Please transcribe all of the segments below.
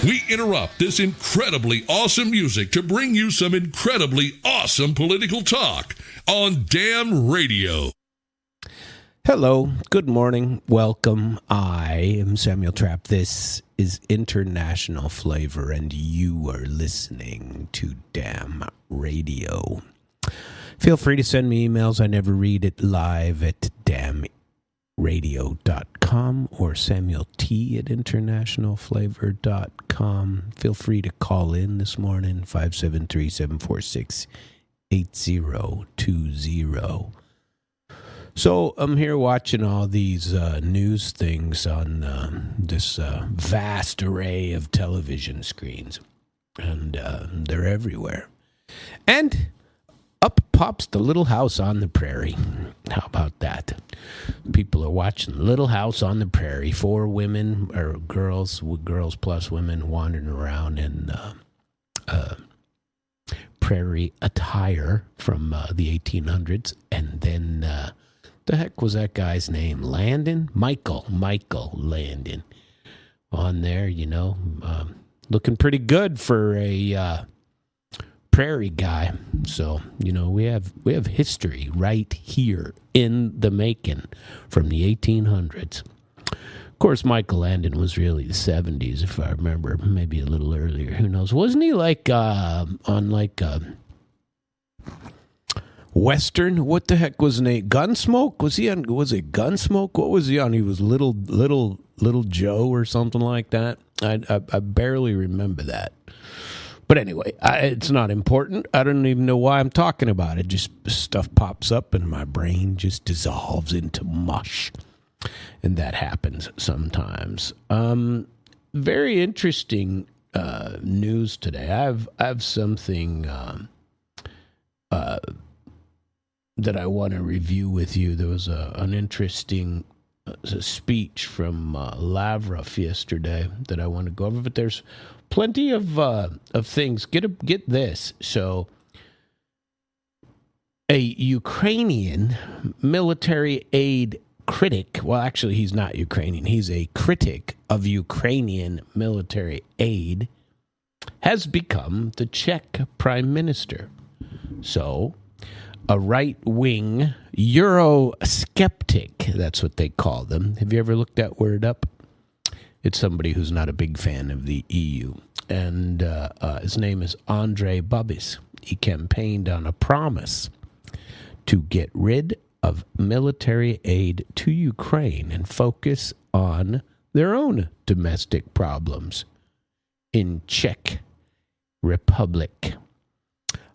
We interrupt this incredibly awesome music to bring you some incredibly awesome political talk on Damn Radio. Hello, good morning, welcome. I am Samuel Trapp. This is International Flavor, and you are listening to Damn Radio. Feel free to send me emails. I never read it live at damnradio.com or samuelt@internationalflavor.com. Feel free to call in this morning, 573-746-8020. So I'm here watching all these news things on this vast array of television screens, and they're everywhere. And up pops the Little House on the Prairie. How about that? People are watching Little House on the Prairie. 4 women, or girls plus women, wandering around in prairie attire from the 1800s. And then, the heck was that guy's name? Landon? Michael Landon. On there, looking pretty good for a prairie guy. So, we have history right here in the making from the 1800s. Of course, Michael Landon was really the 70s, if I remember, maybe a little earlier. Who knows? Wasn't he on Western? What the heck was his name? Gunsmoke? Was it Gunsmoke? What was he on? He was Little Joe or something like that. I barely remember that. But anyway, it's not important. I don't even know why I'm talking about it. Just stuff pops up and my brain just dissolves into mush. And that happens sometimes. Very interesting news today. I have something that I want to review with you. There was an interesting speech from Lavrov yesterday that I want to go over, but there's plenty of things. Get this. So, a Ukrainian military aid critic, well, actually, he's not Ukrainian. He's a critic of Ukrainian military aid, has become the Czech prime minister. So, a right-wing Eurosceptic, that's what they call them. Have you ever looked that word up? It's somebody who's not a big fan of the EU. And his name is Andrej Babis. He campaigned on a promise to get rid of military aid to Ukraine and focus on their own domestic problems in Czech Republic.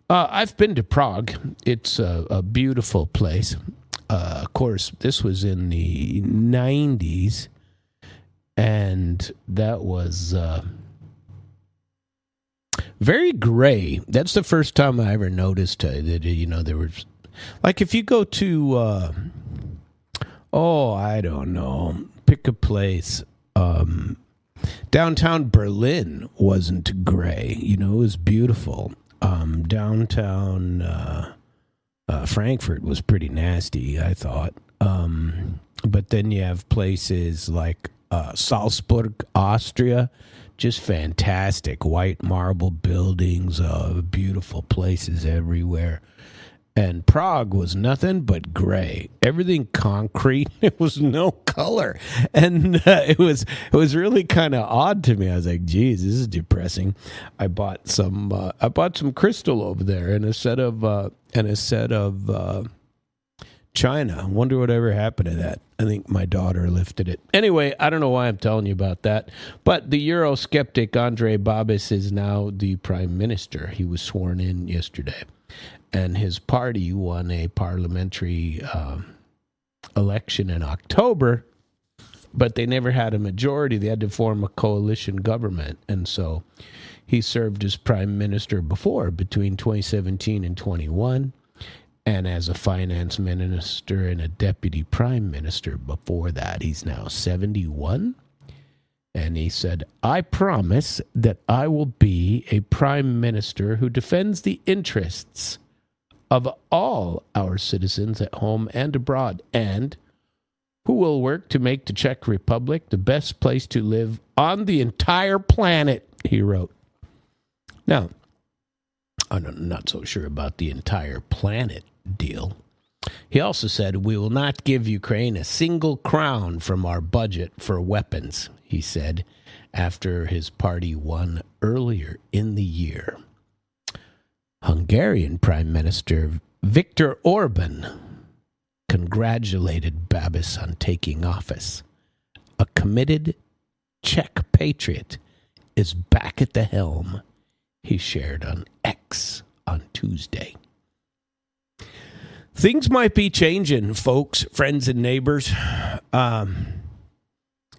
I've been to Prague. It's a beautiful place. Of course, this was in the 90s, and that was very gray. That's the first time I ever noticed that, there was, like, if you go to, I don't know, pick a place. Downtown Berlin wasn't gray. It was beautiful. Downtown Frankfurt was pretty nasty, I thought. But then you have places like Salzburg, Austria, just fantastic. White marble buildings, beautiful places everywhere. And Prague was nothing but gray. Everything concrete. It was no color. And it was really kind of odd to me. I was like, geez, this is depressing. I bought some crystal over there and a set of China. I wonder whatever happened to that. I think my daughter lifted it. Anyway, I don't know why I'm telling you about that. But the Eurosceptic Andrej Babis is now the prime minister. He was sworn in yesterday. And his party won a parliamentary election in October, but they never had a majority. They had to form a coalition government. And so he served as prime minister before, between 2017 and 21, and as a finance minister and a deputy prime minister before that. He's now 71. And he said, I promise that I will be a prime minister who defends the interests of all our citizens at home and abroad, and who will work to make the Czech Republic the best place to live on the entire planet. he wrote. Now, I'm not so sure about the entire planet deal. He also said, we will not give Ukraine a single crown from our budget for weapons, he said, after his party won earlier in the year. Hungarian Prime Minister Viktor Orban congratulated Babis on taking office. A committed Czech patriot is back at the helm, he shared on X on Tuesday. Things might be changing, folks, friends and neighbors.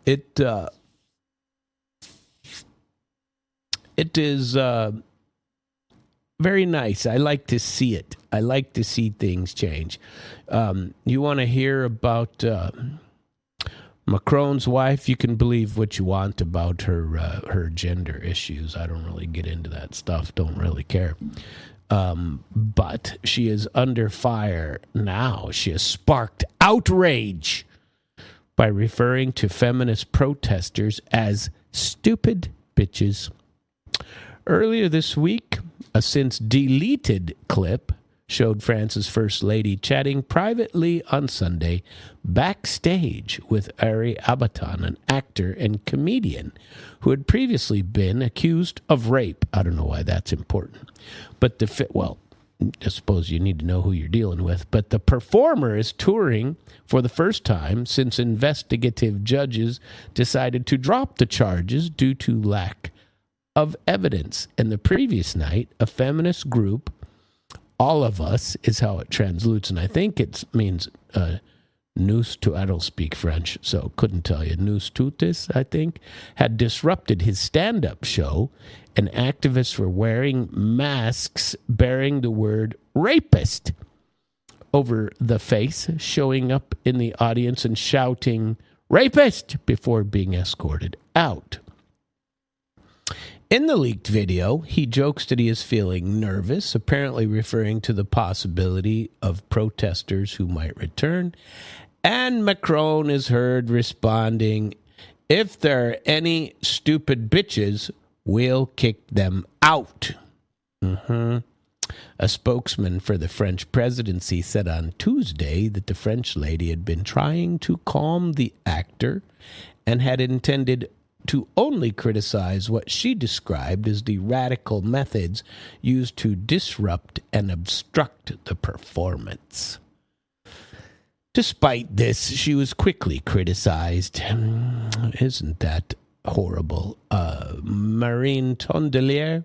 It is very nice. I like to see it. I like to see things change. You want to hear about Macron's wife? You can believe what you want about her gender issues. I don't really get into that stuff. Don't really care. But she is under fire now. She has sparked outrage by referring to feminist protesters as stupid bitches. Earlier this week, a since deleted clip showed France's First Lady chatting privately on Sunday backstage with Ari Abaton, an actor and comedian who had previously been accused of rape. I don't know why that's important. But I suppose you need to know who you're dealing with. But the performer is touring for the first time since investigative judges decided to drop the charges due to lack of evidence. And the previous night, a feminist group, All of Us is how it translutes, and I think it means nous tout. I don't speak French, so couldn't tell you. Nous toutes, I think, had disrupted his stand-up show, and activists were wearing masks bearing the word rapist over the face, showing up in the audience and shouting rapist before being escorted out. In the leaked video, he jokes that he is feeling nervous, apparently referring to the possibility of protesters who might return. And Macron is heard responding, if there are any stupid bitches, we'll kick them out. A spokesman for the French presidency said on Tuesday that the French lady had been trying to calm the actor and had intended to only criticize what she described as the radical methods used to disrupt and obstruct the performance. Despite this, she was quickly criticized. Isn't that horrible? Marine Tondelier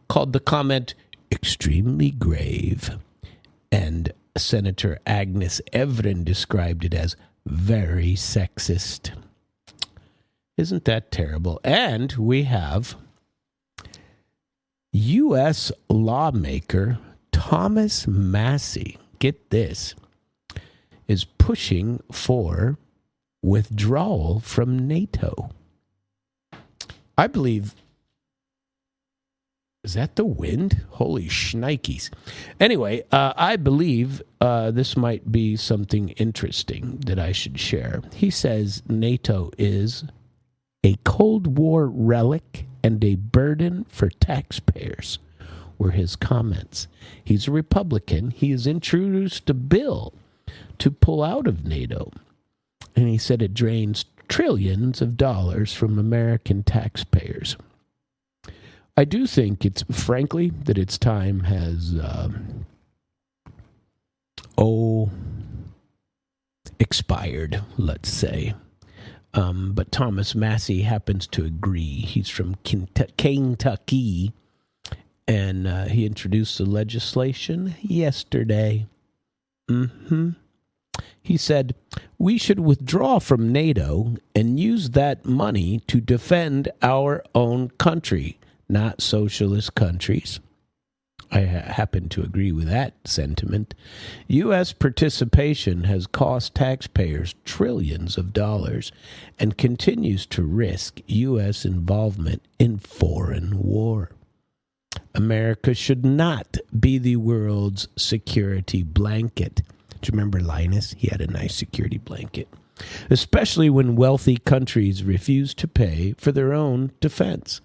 called the comment extremely grave, and Senator Agnes Evren described it as very sexist. Isn't that terrible? And we have U.S. lawmaker Thomas Massie, get this, is pushing for withdrawal from NATO. I believe, is that the wind? Holy shnikes. Anyway, I believe this might be something interesting that I should share. He says NATO is a Cold War relic and a burden for taxpayers, were his comments. He's a Republican. He has introduced a bill to pull out of NATO. And he said it drains trillions of dollars from American taxpayers. I do think frankly, that its time has, expired, let's say. But Thomas Massie happens to agree. He's from Kentucky, and he introduced the legislation yesterday. He said, we should withdraw from NATO and use that money to defend our own country, not socialist countries. I happen to agree with that sentiment. U.S. participation has cost taxpayers trillions of dollars and continues to risk U.S. involvement in foreign war. America should not be the world's security blanket. Do you remember Linus? He had a nice security blanket. Especially when wealthy countries refuse to pay for their own defense.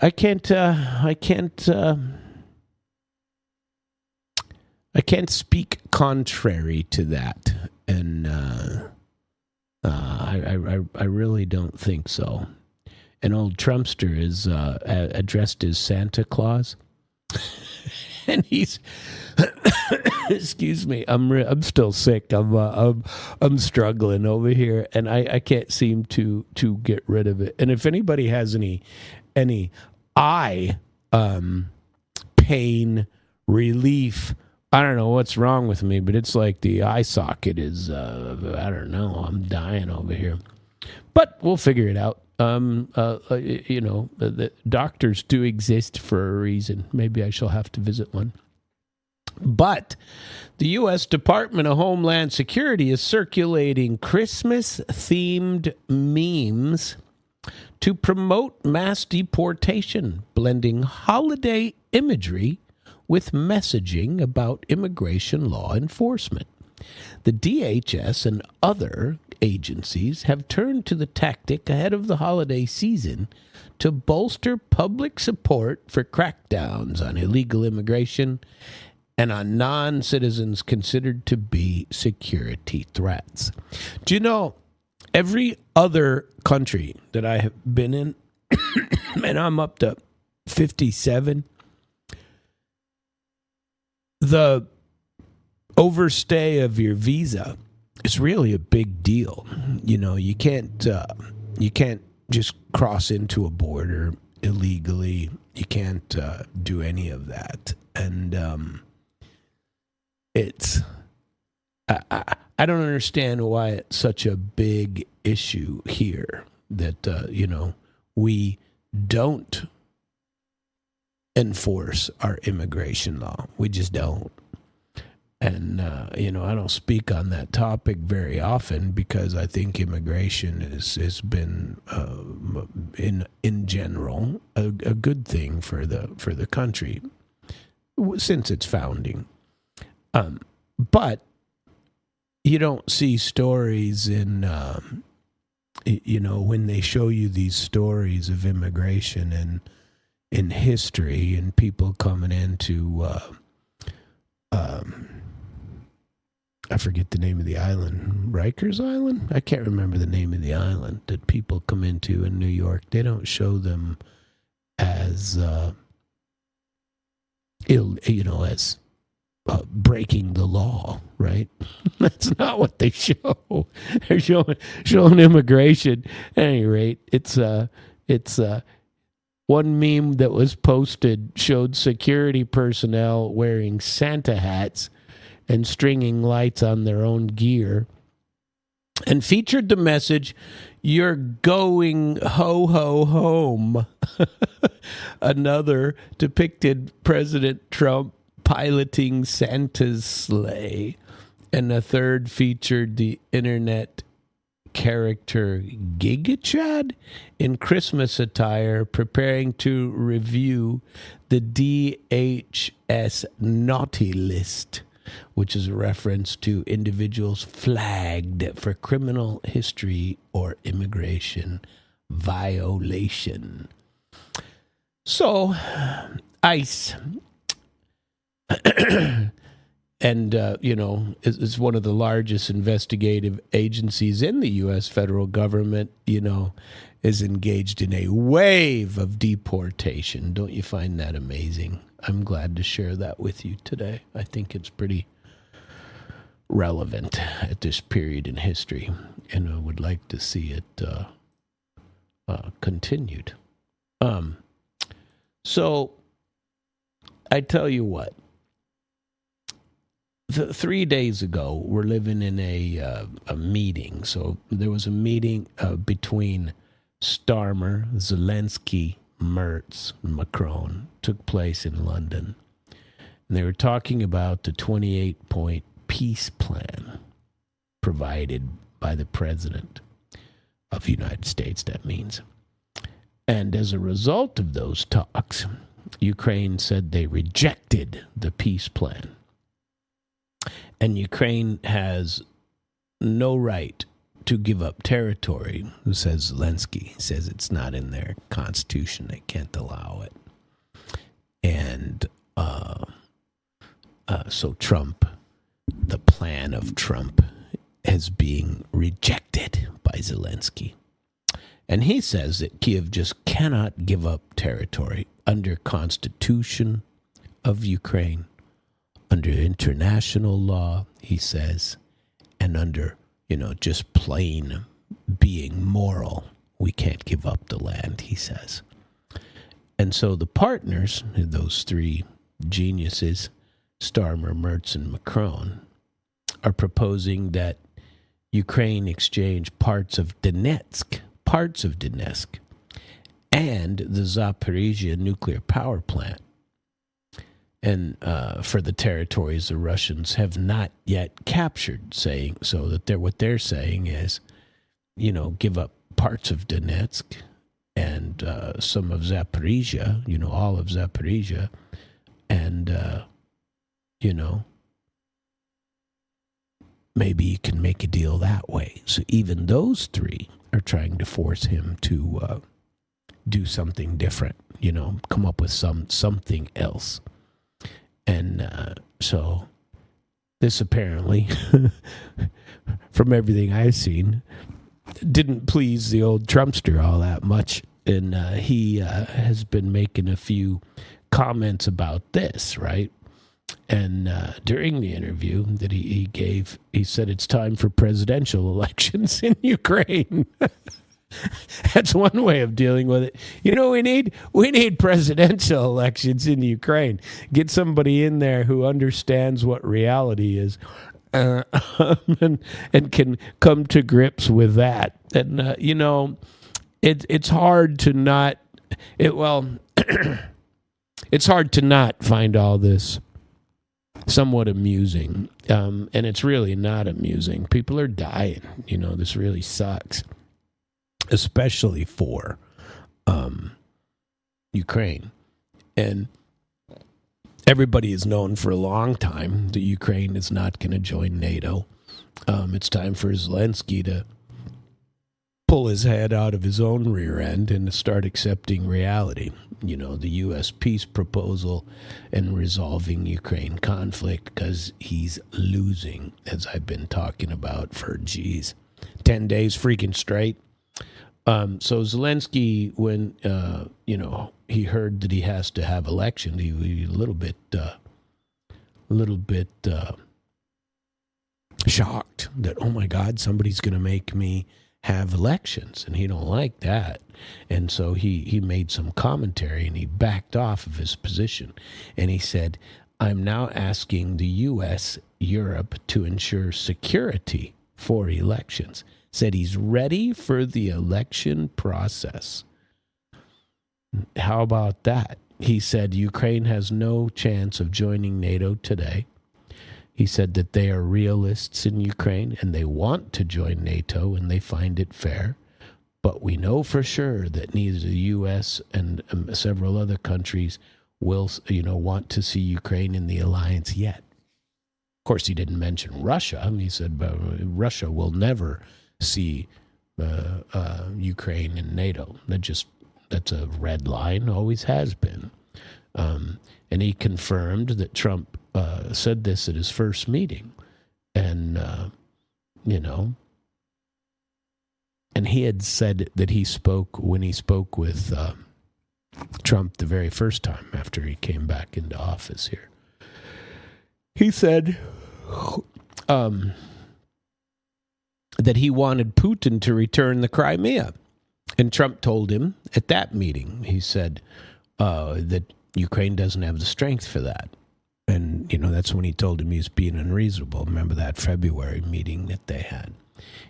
I can't speak contrary to that, and I really don't think so. An old Trumpster is addressed as Santa Claus, and he's excuse me, I'm still sick. I'm struggling over here, and I can't seem to get rid of it. And if anybody has any eye pain relief, I don't know what's wrong with me, but it's like the eye socket is I don't know, I'm dying over here. But we'll figure it out. The doctors do exist for a reason. Maybe I shall have to visit one. But the U.S. Department of Homeland Security is circulating Christmas-themed memes to promote mass deportation, blending holiday imagery with messaging about immigration law enforcement. The DHS and other agencies have turned to the tactic ahead of the holiday season to bolster public support for crackdowns on illegal immigration and on non-citizens considered to be security threats. Do you know, every other country that I have been in, and I'm up to 57, the overstay of your visa is really a big deal. You know, you can't just cross into a border illegally. You can't do any of that. And it's I don't understand why it's such a big issue here that we don't enforce our immigration law. We just don't. And, I don't speak on that topic very often because I think immigration has been, in general, a good thing for the country since its founding. But you don't see stories in, when they show you these stories of immigration and in history and people coming into, I forget the name of the island, Rikers Island? I can't remember the name of the island that people come into in New York. They don't show them as, breaking the law, right? That's not what they show. They're showing immigration. At any rate, it's one meme that was posted showed security personnel wearing Santa hats and stringing lights on their own gear, and featured the message, "You're going ho home." Another depicted President Trump piloting Santa's sleigh, and a third featured the internet character Giga-Chad in Christmas attire preparing to review the DHS naughty list, which is a reference to individuals flagged for criminal history or immigration violation. So, ICE, and, is one of the largest investigative agencies in the U.S. federal government, is engaged in a wave of deportation. Don't you find that amazing? I'm glad to share that with you today. I think it's pretty relevant at this period in history, and I would like to see it continued. So, I tell you what. 3 days ago, we're living in a meeting. So there was a meeting between Starmer, Zelensky, Merz, and Macron took place in London. And they were talking about the 28-point peace plan provided by the President of the United States, that means. And as a result of those talks, Ukraine said they rejected the peace plan. And Ukraine has no right to give up territory, says Zelensky. Says it's not in their constitution. They can't allow it. And so Trump, the plan of Trump is being rejected by Zelensky. And he says that Kiev just cannot give up territory under Constitution of Ukraine, under international law, he says, and under, just plain being moral. We can't give up the land, he says. And so the partners, those three geniuses, Starmer, Merz, and Macron, are proposing that Ukraine exchange parts of Donetsk, and the Zaporizhia nuclear power plant, and for the territories the Russians have not yet captured, saying so that what they're saying is, give up parts of Donetsk and some of Zaporizhia, all of Zaporizhia, and maybe you can make a deal that way. So even those three are trying to force him to do something different, come up with something else. And so this apparently, from everything I've seen, didn't please the old Trumpster all that much. And he has been making a few comments about this, right? And during the interview that he gave, he said it's time for presidential elections in Ukraine. That's one way of dealing with it. We need presidential elections in Ukraine. Get somebody in there who understands what reality is, and can come to grips with that. And it's hard to not. It's hard to not find all this somewhat amusing, and it's really not amusing. People are dying. This really sucks, especially for Ukraine. And everybody has known for a long time that Ukraine is not going to join NATO. It's time for Zelensky to pull his head out of his own rear end and to start accepting reality. The U.S. peace proposal and resolving Ukraine conflict, because he's losing, as I've been talking about for, 10 days freaking straight. So Zelensky, when, he heard that he has to have elections, he was a little bit shocked that, oh my God, somebody's going to make me have elections, and he don't like that. And so he made some commentary, and he backed off of his position. And he said, I'm now asking the U.S., Europe to ensure security for elections. Said he's ready for the election process. How about that? He said Ukraine has no chance of joining NATO today. He said that they are realists in Ukraine and they want to join NATO and they find it fair. But we know for sure that neither the U.S. and several other countries will, want to see Ukraine in the alliance yet. Of course, he didn't mention Russia. He said Russia will never see Ukraine in NATO. That's a red line, always has been. And he confirmed that Trump said this at his first meeting. And, and he had said that when he spoke with Trump the very first time after he came back into office here. He said that he wanted Putin to return the Crimea. And Trump told him at that meeting, he said that Ukraine doesn't have the strength for that. And, that's when he told him he was being unreasonable. Remember that February meeting that they had?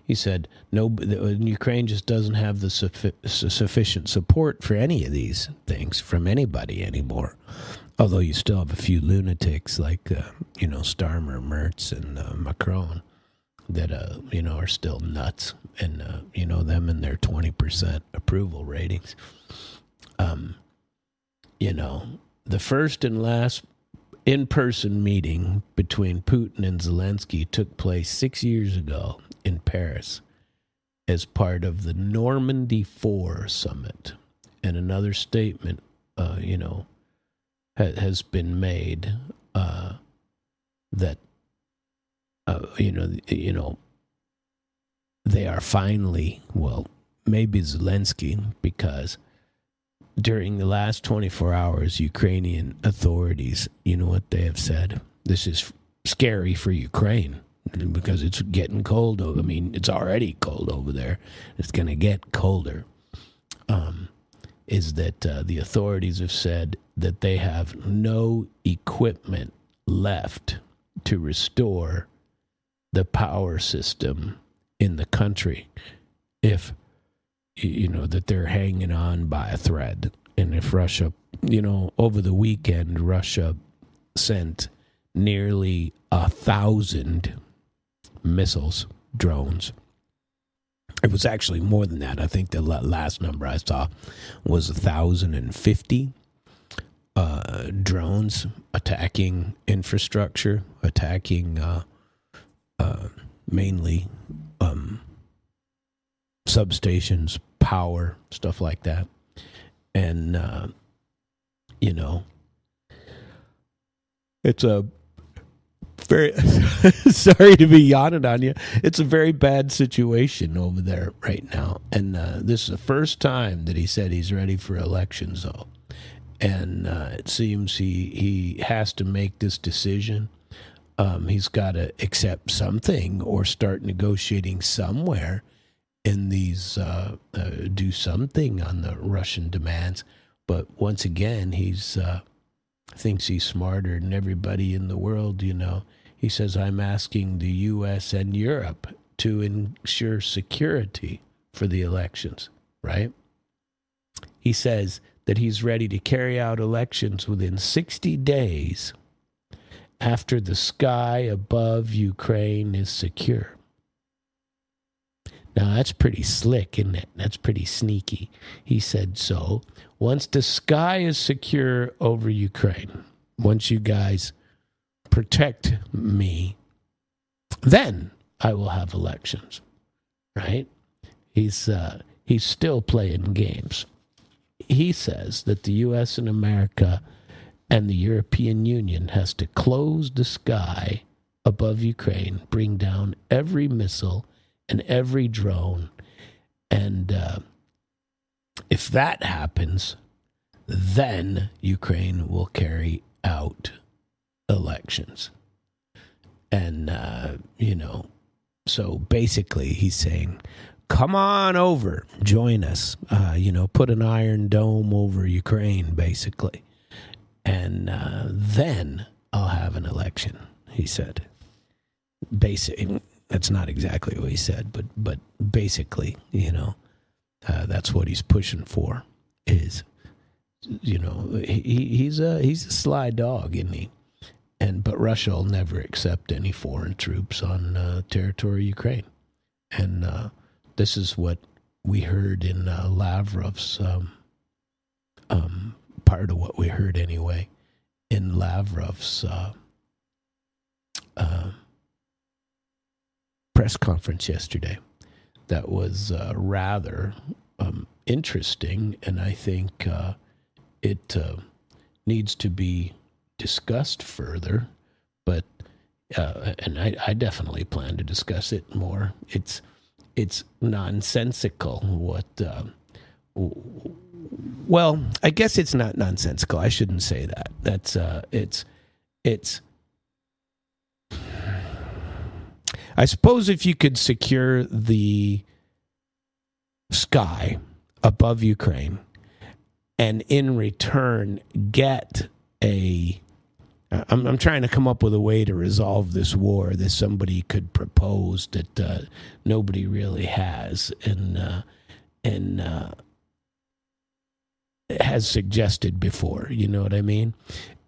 He said, no, Ukraine just doesn't have the sufficient support for any of these things from anybody anymore. Although you still have a few lunatics like, Starmer, Merz, and Macron that, are still nuts. And, them and their 20% approval ratings. The first and last in-person meeting between Putin and Zelensky took place 6 years ago in Paris. as part of the Normandy 4 summit. And another statement, has been made that, they are finally, well, maybe Zelensky, because during the last 24 hours, Ukrainian authorities, you know what they have said? This is scary for Ukraine because it's getting cold. I mean, it's already cold over there. It's going to get colder. Is that the authorities have said that they have no equipment left to restore the power system in the country if, that they're hanging on by a thread. And if Russia, over the weekend, Russia sent nearly 1,000 missiles, drones. It was actually more than that. I think the last number I saw was 1,050 drones attacking infrastructure, attacking mainly substations, power, stuff like that. And, it's a very, sorry to be yawning on you. It's a very bad situation over there right now. And this is the first time that he said he's ready for elections, though. And it seems he has to make this decision. He's got to accept something or start negotiating somewhere in these, do something on the Russian demands. But once again, he's thinks he's smarter than everybody in the world, He says, I'm asking the U.S. and Europe to ensure security for the elections, right? He says that he's ready to carry out elections within 60 days after the sky above Ukraine is secure. Now, that's pretty slick, isn't it? That's pretty sneaky. He said, so once the sky is secure over Ukraine, once you guys protect me, then I will have elections, right? He's still playing games. He says that the U.S. and America and the European Union has to close the sky above Ukraine, bring down every missile and every drone. And if that happens, then Ukraine will carry out elections. And, so basically he's saying, come on over, join us, put an iron dome over Ukraine, basically. And then I'll have an election, he said. That's not exactly what he said, but basically, that's what he's pushing for. Is, he's a sly dog, isn't he? But Russia will never accept any foreign troops on territory of Ukraine, and this is what we heard in Lavrov's part of what we heard anyway in Lavrov's press conference yesterday. That was rather interesting, and I think it needs to be discussed further. But and I definitely plan to discuss it more. It's nonsensical. Well, I guess it's not nonsensical. I shouldn't say that. That's it's. I suppose if you could secure the sky above Ukraine and in return get I'm trying to come up with a way to resolve this war that somebody could propose that nobody really has and has suggested before, you know what I mean?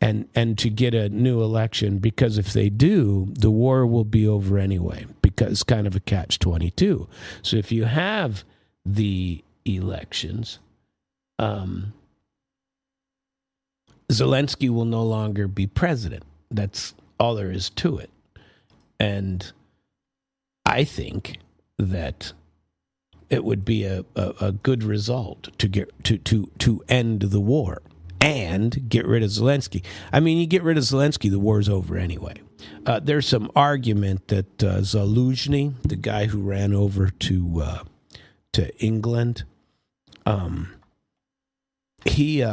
And to get a new election, because if they do, the war will be over anyway, because it's kind of a catch-22. So if you have the elections, Zelensky will no longer be president. That's all there is to it. And I think that it would be a good result to end the war and get rid of Zelensky. I mean, you get rid of Zelensky, the war's over anyway. There's some argument that Zelensky, the guy who ran over to England, he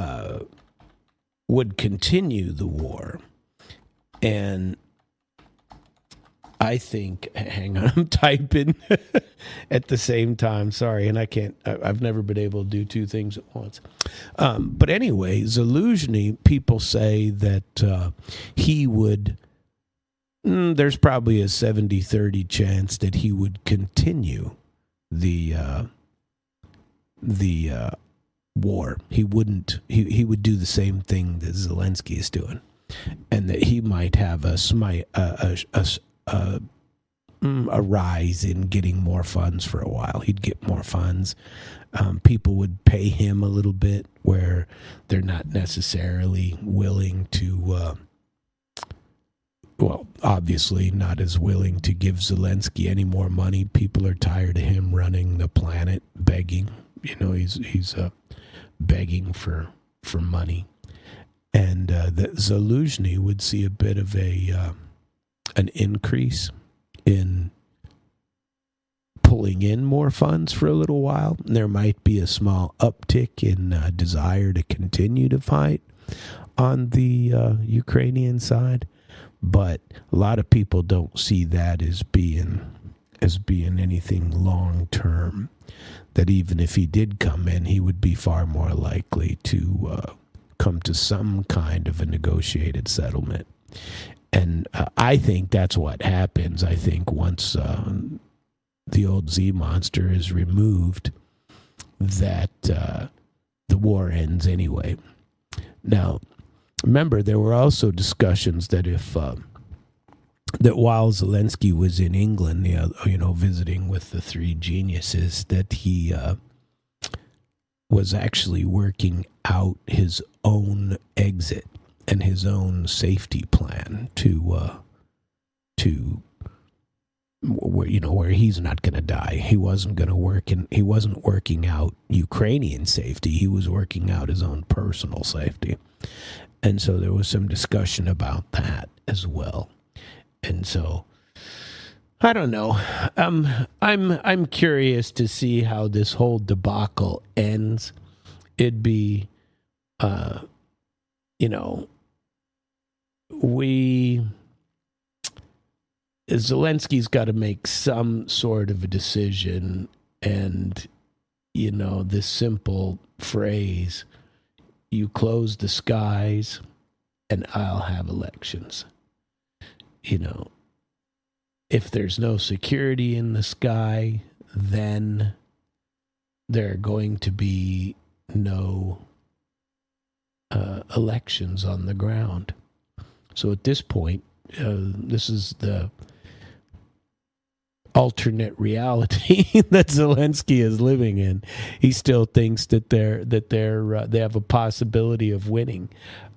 would continue the war, and I think, hang on, I'm typing at the same time. Sorry, and I've never been able to do two things at once. But anyway, Zelensky, people say that he would, there's probably a 70-30 chance that he would continue the war. He wouldn't, he would do the same thing that Zelensky is doing, and that he might have a rise in getting more funds for a while. He'd get more funds. People would pay him a little bit where they're not necessarily willing to, obviously not as willing to give Zelensky any more money. People are tired of him running the planet, begging. He's begging for money. And that Zelensky would see a bit of an increase in pulling in more funds for a little while. There might be a small uptick in desire to continue to fight on the Ukrainian side, but a lot of people don't see that as being anything long term. That even if he did come in, he would be far more likely to come to some kind of a negotiated settlement. And I think that's what happens. I think once the old Z monster is removed, that the war ends anyway. Now, remember, there were also discussions that if that while Zelensky was in England, visiting with the three geniuses, that he was actually working out his own exit and his own safety plan where he's not going to die. He wasn't going to work, and he wasn't working out Ukrainian safety. He was working out his own personal safety, and so there was some discussion about that as well. And so, I don't know. I'm curious to see how this whole debacle ends. It'd be, Zelensky's got to make some sort of a decision, and this simple phrase, you close the skies and I'll have elections. If there's no security in the sky, then there are going to be no elections on the ground. So at this point, this is the alternate reality that Zelensky is living in. He still thinks that they have a possibility of winning,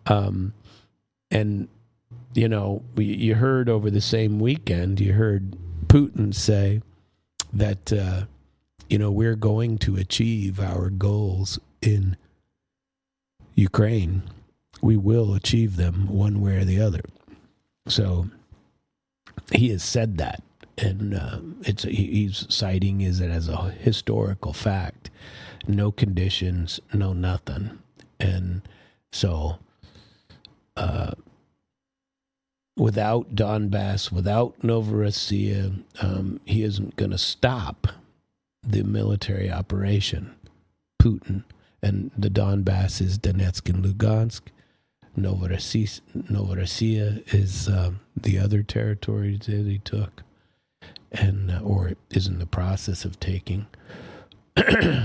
and you heard over the same weekend, you heard Putin say that we're going to achieve our goals in Ukraine. We will achieve them one way or the other. So he has said that, and he's citing it as a historical fact. No conditions, no nothing. And so without Donbass, without Novorossiya, he isn't going to stop the military operation, Putin. And the Donbass is Donetsk and Lugansk. Novorossiya is the other territory that he took, or is in the process of taking.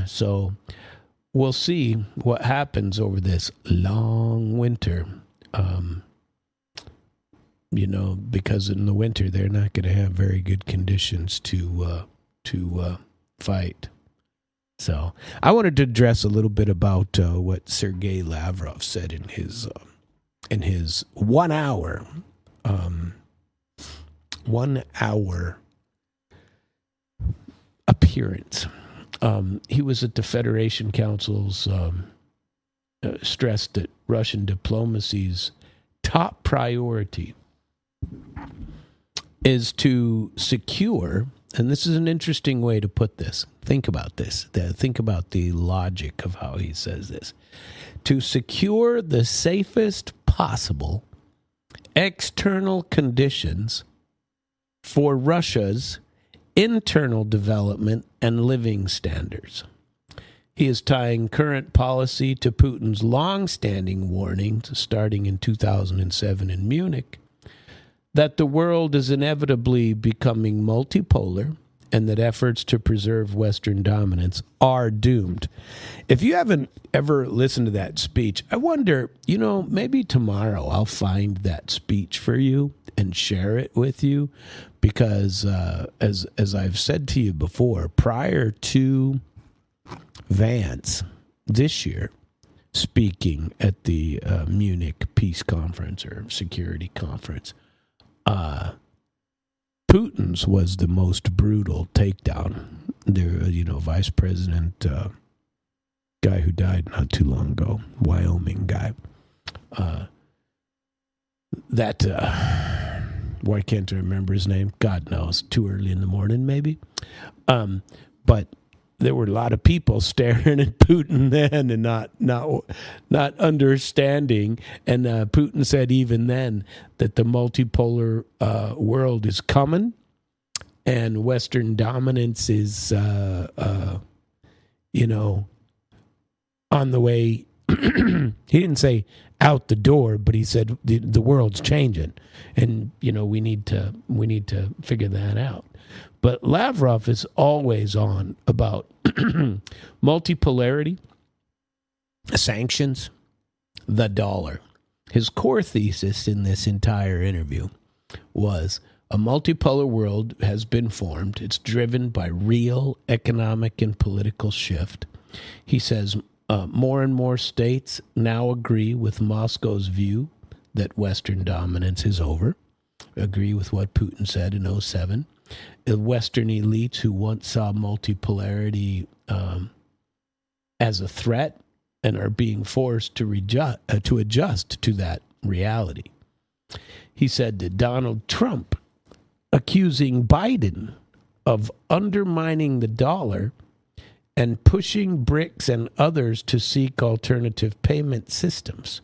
So we'll see what happens over this long winter. Because in the winter they're not going to have very good conditions to fight. So I wanted to address a little bit about what Sergei Lavrov said in his 1 hour appearance He was at the Federation Council's stressed that Russian diplomacy's top priority is to secure, and this is an interesting way to put this. Think about this. Think about the logic of how he says this. To secure the safest possible external conditions for Russia's internal development and living standards. He is tying current policy to Putin's long-standing warnings, starting in 2007 in Munich, that the world is inevitably becoming multipolar and that efforts to preserve Western dominance are doomed. If you haven't ever listened to that speech, I wonder, maybe tomorrow I'll find that speech for you and share it with you, because as I've said to you before, prior to Vance this year speaking at the Munich Peace Conference or Security Conference, Putin's was the most brutal takedown. The Vice President, guy who died not too long ago, Wyoming guy. Why can't I remember his name? God knows. Too early in the morning, maybe. But there were a lot of people staring at Putin then and not understanding. And Putin said even then that the multipolar world is coming and Western dominance is, on the way. He didn't say out the door, but he said the world's changing, and we need to figure that out. But Lavrov is always on about multipolarity, sanctions, the dollar. His core thesis in this entire interview was a multipolar world has been formed. It's driven by real economic and political shift. He says more and more states now agree with Moscow's view that Western dominance is over, agree with what Putin said in 2007. The Western elites who once saw multipolarity as a threat and are being forced to adjust to that reality. He said that Donald Trump accusing Biden of undermining the dollar and pushing BRICS and others to seek alternative payment systems.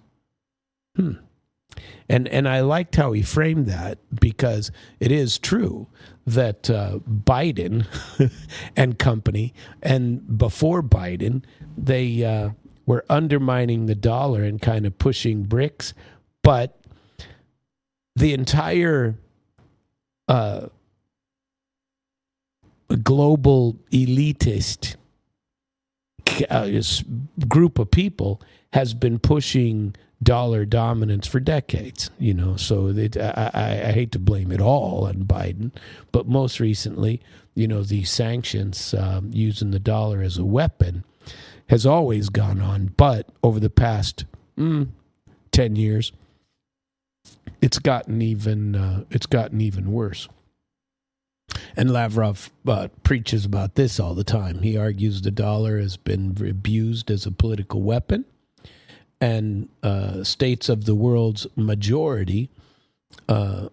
And I liked how he framed that, because it is true that Biden and company, and before Biden, they were undermining the dollar and kind of pushing BRICS, but the entire global elitist group of people has been pushing dollar dominance for decades, so I hate to blame it all on Biden, but most recently, the sanctions using the dollar as a weapon has always gone on, but over the past 10 years, it's gotten even worse. And Lavrov preaches about this all the time. He argues the dollar has been abused as a political weapon, and states of the world's majority are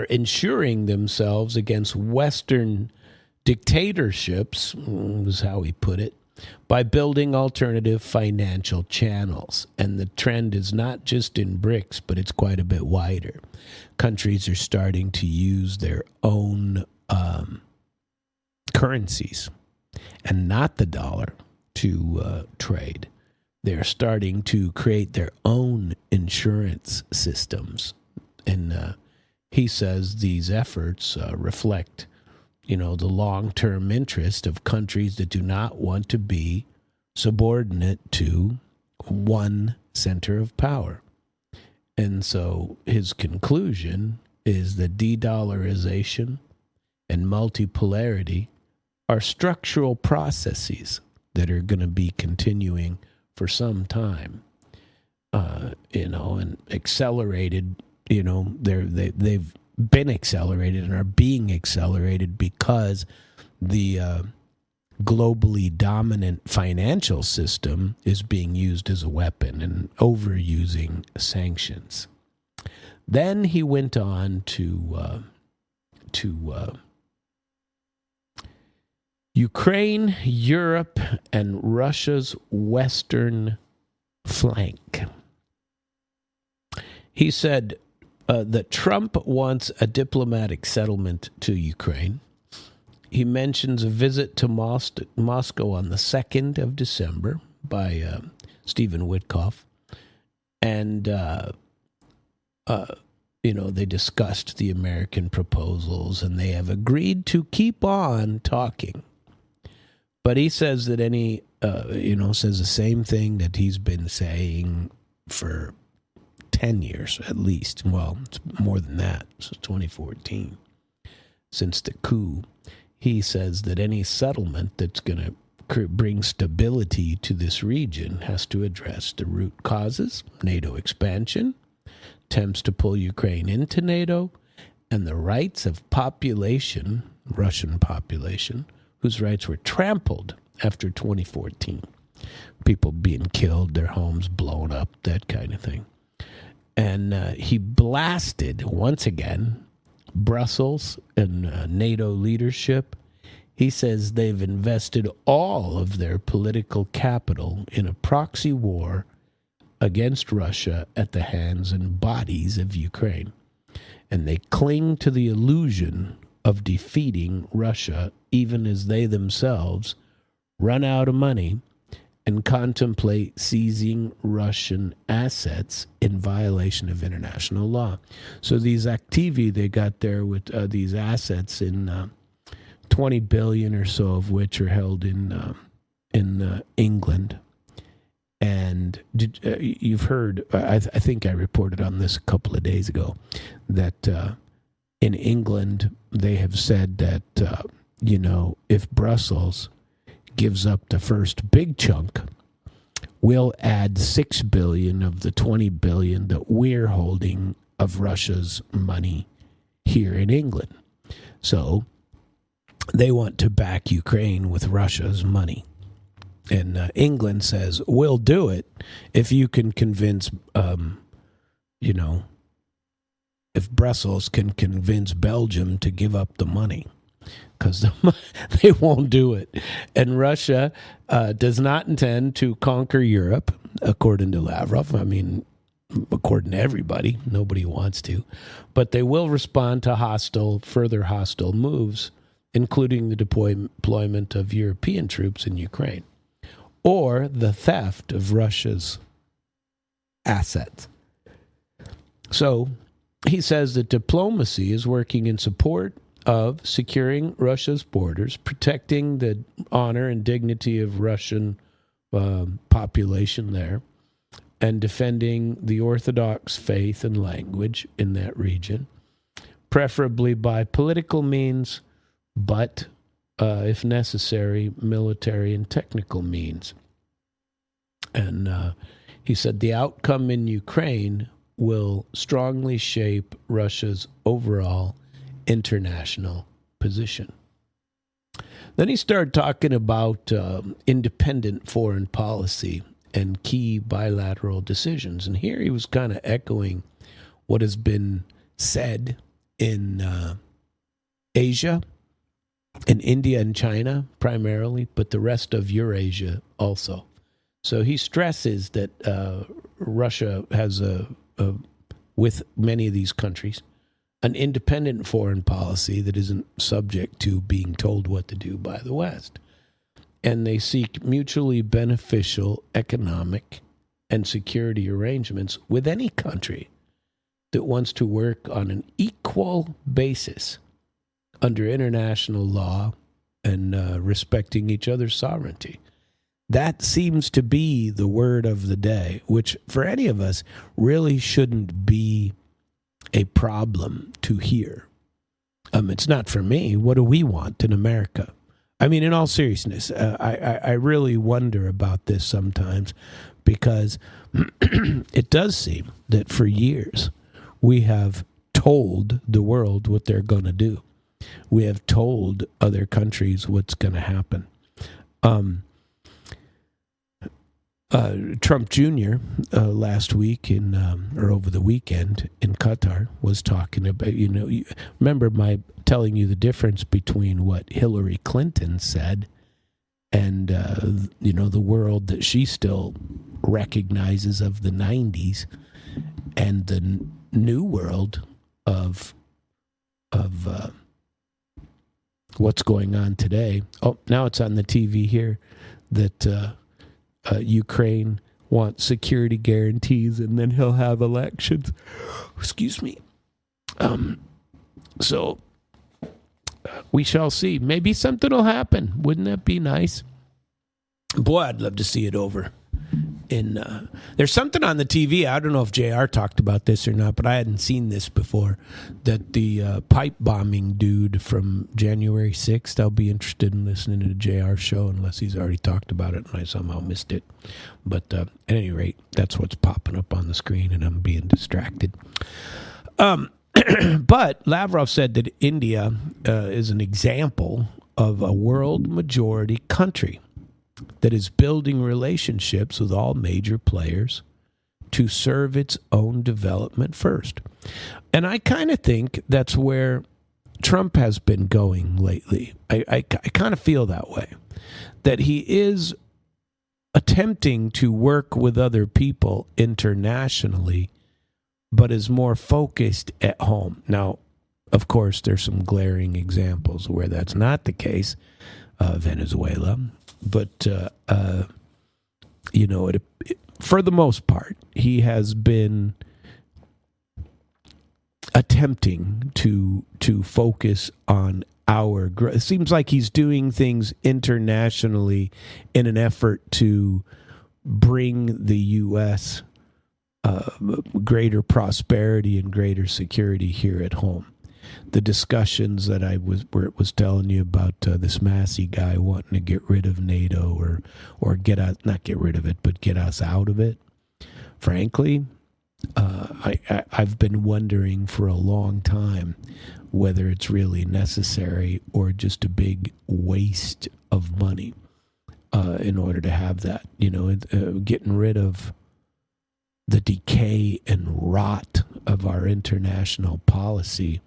ensuring themselves against Western dictatorships, was how he put it, by building alternative financial channels. And the trend is not just in BRICS, but it's quite a bit wider. Countries are starting to use their own currencies and not the dollar to trade. They're starting to create their own insurance systems. And he says these efforts reflect, the long-term interest of countries that do not want to be subordinate to one center of power. And so his conclusion is that de-dollarization and multipolarity are structural processes that are going to be continuing for some time, and accelerated, they've been accelerated and are being accelerated because the globally dominant financial system is being used as a weapon and overusing sanctions. Then he went on to Ukraine, Europe, and Russia's western flank. He said that Trump wants a diplomatic settlement to Ukraine. He mentions a visit to Moscow on the 2nd of December by Stephen Witkoff. And, they discussed the American proposals, and they have agreed to keep on talking. But he says that says the same thing that he's been saying for 10 years at least. Well, it's more than that. Since 2014, since the coup. He says that any settlement that's going to bring stability to this region has to address the root causes, NATO expansion, attempts to pull Ukraine into NATO, and the rights of population, Russian population, whose rights were trampled after 2014. People being killed, their homes blown up, that kind of thing. And he blasted, once again, Brussels and NATO leadership. He says they've invested all of their political capital in a proxy war against Russia at the hands and bodies of Ukraine. And they cling to the illusion of defeating Russia even as they themselves run out of money and contemplate seizing Russian assets in violation of international law. So these activi they got there with these assets in 20 billion or so of which are held in England. And you've heard, I think I reported on this a couple of days ago, that in England they have said that, if Brussels gives up the first big chunk, we'll add 6 billion of the 20 billion that we're holding of Russia's money here in England. So they want to back Ukraine with Russia's money. And England says, we'll do it if you can convince, if Brussels can convince Belgium to give up the money. Because they won't do it. And Russia does not intend to conquer Europe, according to Lavrov. I mean, according to everybody, nobody wants to. But they will respond to further hostile moves, including the deployment of European troops in Ukraine, or the theft of Russia's assets. So he says that diplomacy is working in support of securing Russia's borders, protecting the honor and dignity of Russian population there, and defending the Orthodox faith and language in that region, preferably by political means, but, if necessary, military and technical means. And he said the outcome in Ukraine will strongly shape Russia's overall international position. Then he started talking about independent foreign policy and key bilateral decisions. And here he was kind of echoing what has been said in Asia, in India and China primarily, but the rest of Eurasia also. So he stresses that Russia has with many of these countries, an independent foreign policy that isn't subject to being told what to do by the West. And they seek mutually beneficial economic and security arrangements with any country that wants to work on an equal basis under international law and respecting each other's sovereignty. That seems to be the word of the day, which for any of us really shouldn't be a problem to hear. It's not for me. What do we want in America? I mean, in all seriousness, I really wonder about this sometimes, because it does seem that for years we have told the world what they're going to do. We have told other countries what's going to happen. Trump Jr. Last week or over the weekend in Qatar was talking about, remember my telling you the difference between what Hillary Clinton said and, the world that she still recognizes of the 90s and the new world of what's going on today. Oh, now it's on the TV here that Ukraine wants security guarantees, and then he'll have elections. Excuse me. So we shall see. Maybe something will happen. Wouldn't that be nice? Boy, I'd love to see it over. There's something on the TV. I don't know if JR talked about this or not, but I hadn't seen this before. That the pipe bombing dude from January 6th, I'll be interested in listening to the JR show unless he's already talked about it and I somehow missed it. But at any rate, that's what's popping up on the screen and I'm being distracted. But Lavrov said that India is an example of a world majority country that is building relationships with all major players to serve its own development first. And I kind of think that's where Trump has been going lately. I kind of feel that way, that he is attempting to work with other people internationally, but is more focused at home. Now, of course, there's some glaring examples where that's not the case. Venezuela. But, for the most part, he has been attempting to focus on our growth. It seems like he's doing things internationally in an effort to bring the U.S. Greater prosperity and greater security here at home. The discussions that where it was telling you about this Massey guy wanting to get rid of NATO or not get rid of it, but get us out of it. Frankly, I've been wondering for a long time whether it's really necessary or just a big waste of money in order to have that. Getting rid of the decay and rot of our international policy.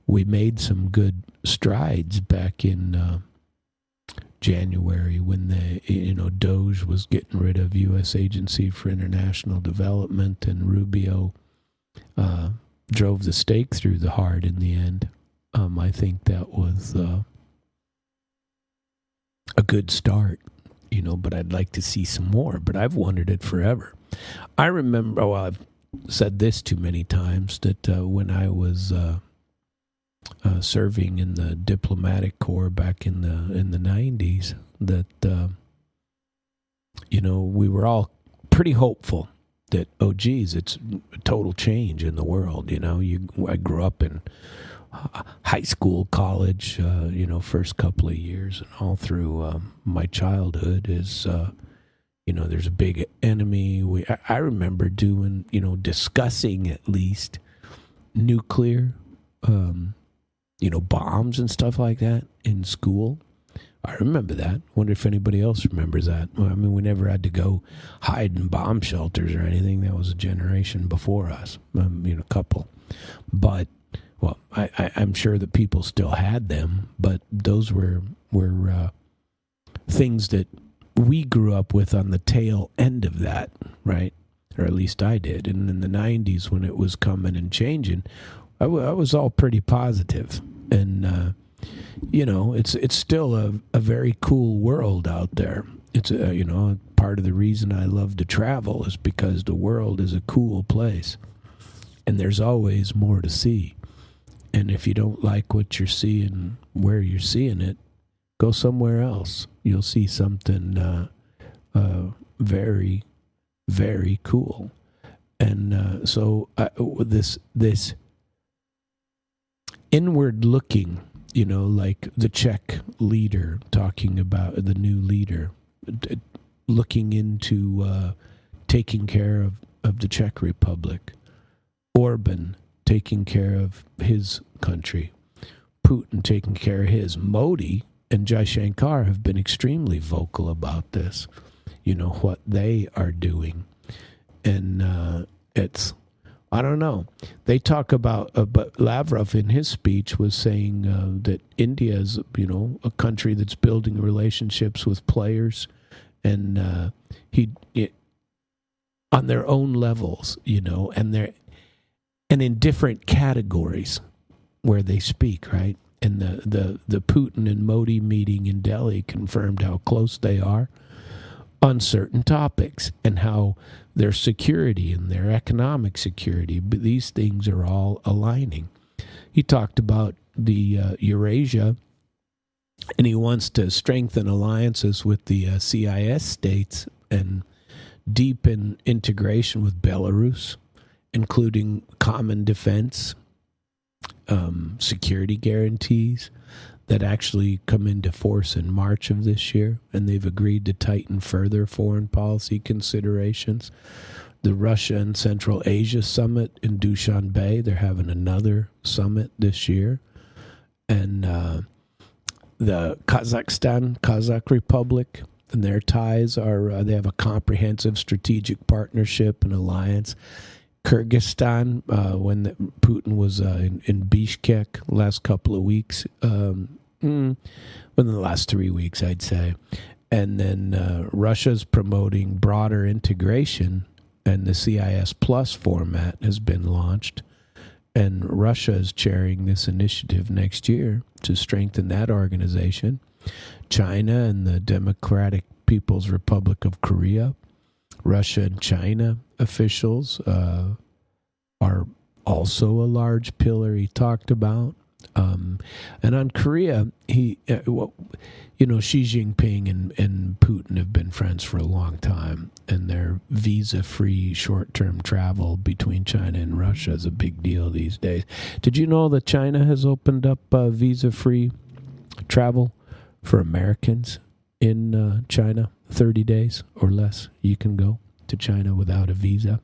We made some good strides back in January when Doge was getting rid of U.S. Agency for International Development, and Rubio drove the stake through the heart in the end. I think that was a good start, but I'd like to see some more. But I've wondered it forever. I remember, I've said this too many times, that when I was serving in the diplomatic corps back in the 90s, that we were all pretty hopeful that, oh geez, it's a total change in the world. I grew up in high school, college, first couple of years, and all through my childhood is there's a big enemy. I remember doing, discussing at least nuclear, bombs and stuff like that in school. I remember that. Wonder if anybody else remembers that. Well, we never had to go hide in bomb shelters or anything. That was a generation before us, a couple. But, well, I'm sure that people still had them, but those were things that we grew up with on the tail end of that, right? Or at least I did. And in the 90s when it was coming and changing, I was all pretty positive. And, it's still a very cool world out there. It's, part of the reason I love to travel is because the world is a cool place. And there's always more to see. And if you don't like what you're seeing, where you're seeing it, go somewhere else. You'll see something very, very cool. And so this inward looking, like the Czech leader talking about the new leader, looking into taking care of the Czech Republic, Orban taking care of his country, Putin taking care of his, Modi and Jaishankar have been extremely vocal about this, what they are doing. And it's, I don't know. They talk about, but Lavrov in his speech was saying that India is, a country that's building relationships with players, and on their own levels, and in different categories where they speak, right? And the Putin and Modi meeting in Delhi confirmed how close they are on certain topics, and how their security and their economic security, but these things are all aligning. He talked about the Eurasia, and he wants to strengthen alliances with the CIS states and deepen integration with Belarus, including common defense, security guarantees that actually come into force in March of this year, and they've agreed to tighten further foreign policy considerations. The Russia and Central Asia Summit in Dushanbe, they're having another summit this year. And the Kazakh Republic, and their ties are, they have a comprehensive strategic partnership and alliance. Kyrgyzstan, when Putin was in Bishkek last couple of weeks, within the last 3 weeks, I'd say. And then Russia's promoting broader integration, and the CIS Plus format has been launched. And Russia is chairing this initiative next year to strengthen that organization. China and the Democratic People's Republic of Korea, Russia and China officials are also a large pillar he talked about. And on Korea, Xi Jinping and Putin have been friends for a long time, and their visa-free short-term travel between China and Russia is a big deal these days. Did you know that China has opened up visa-free travel for Americans in China? 30 days or less, you can go to China without a visa.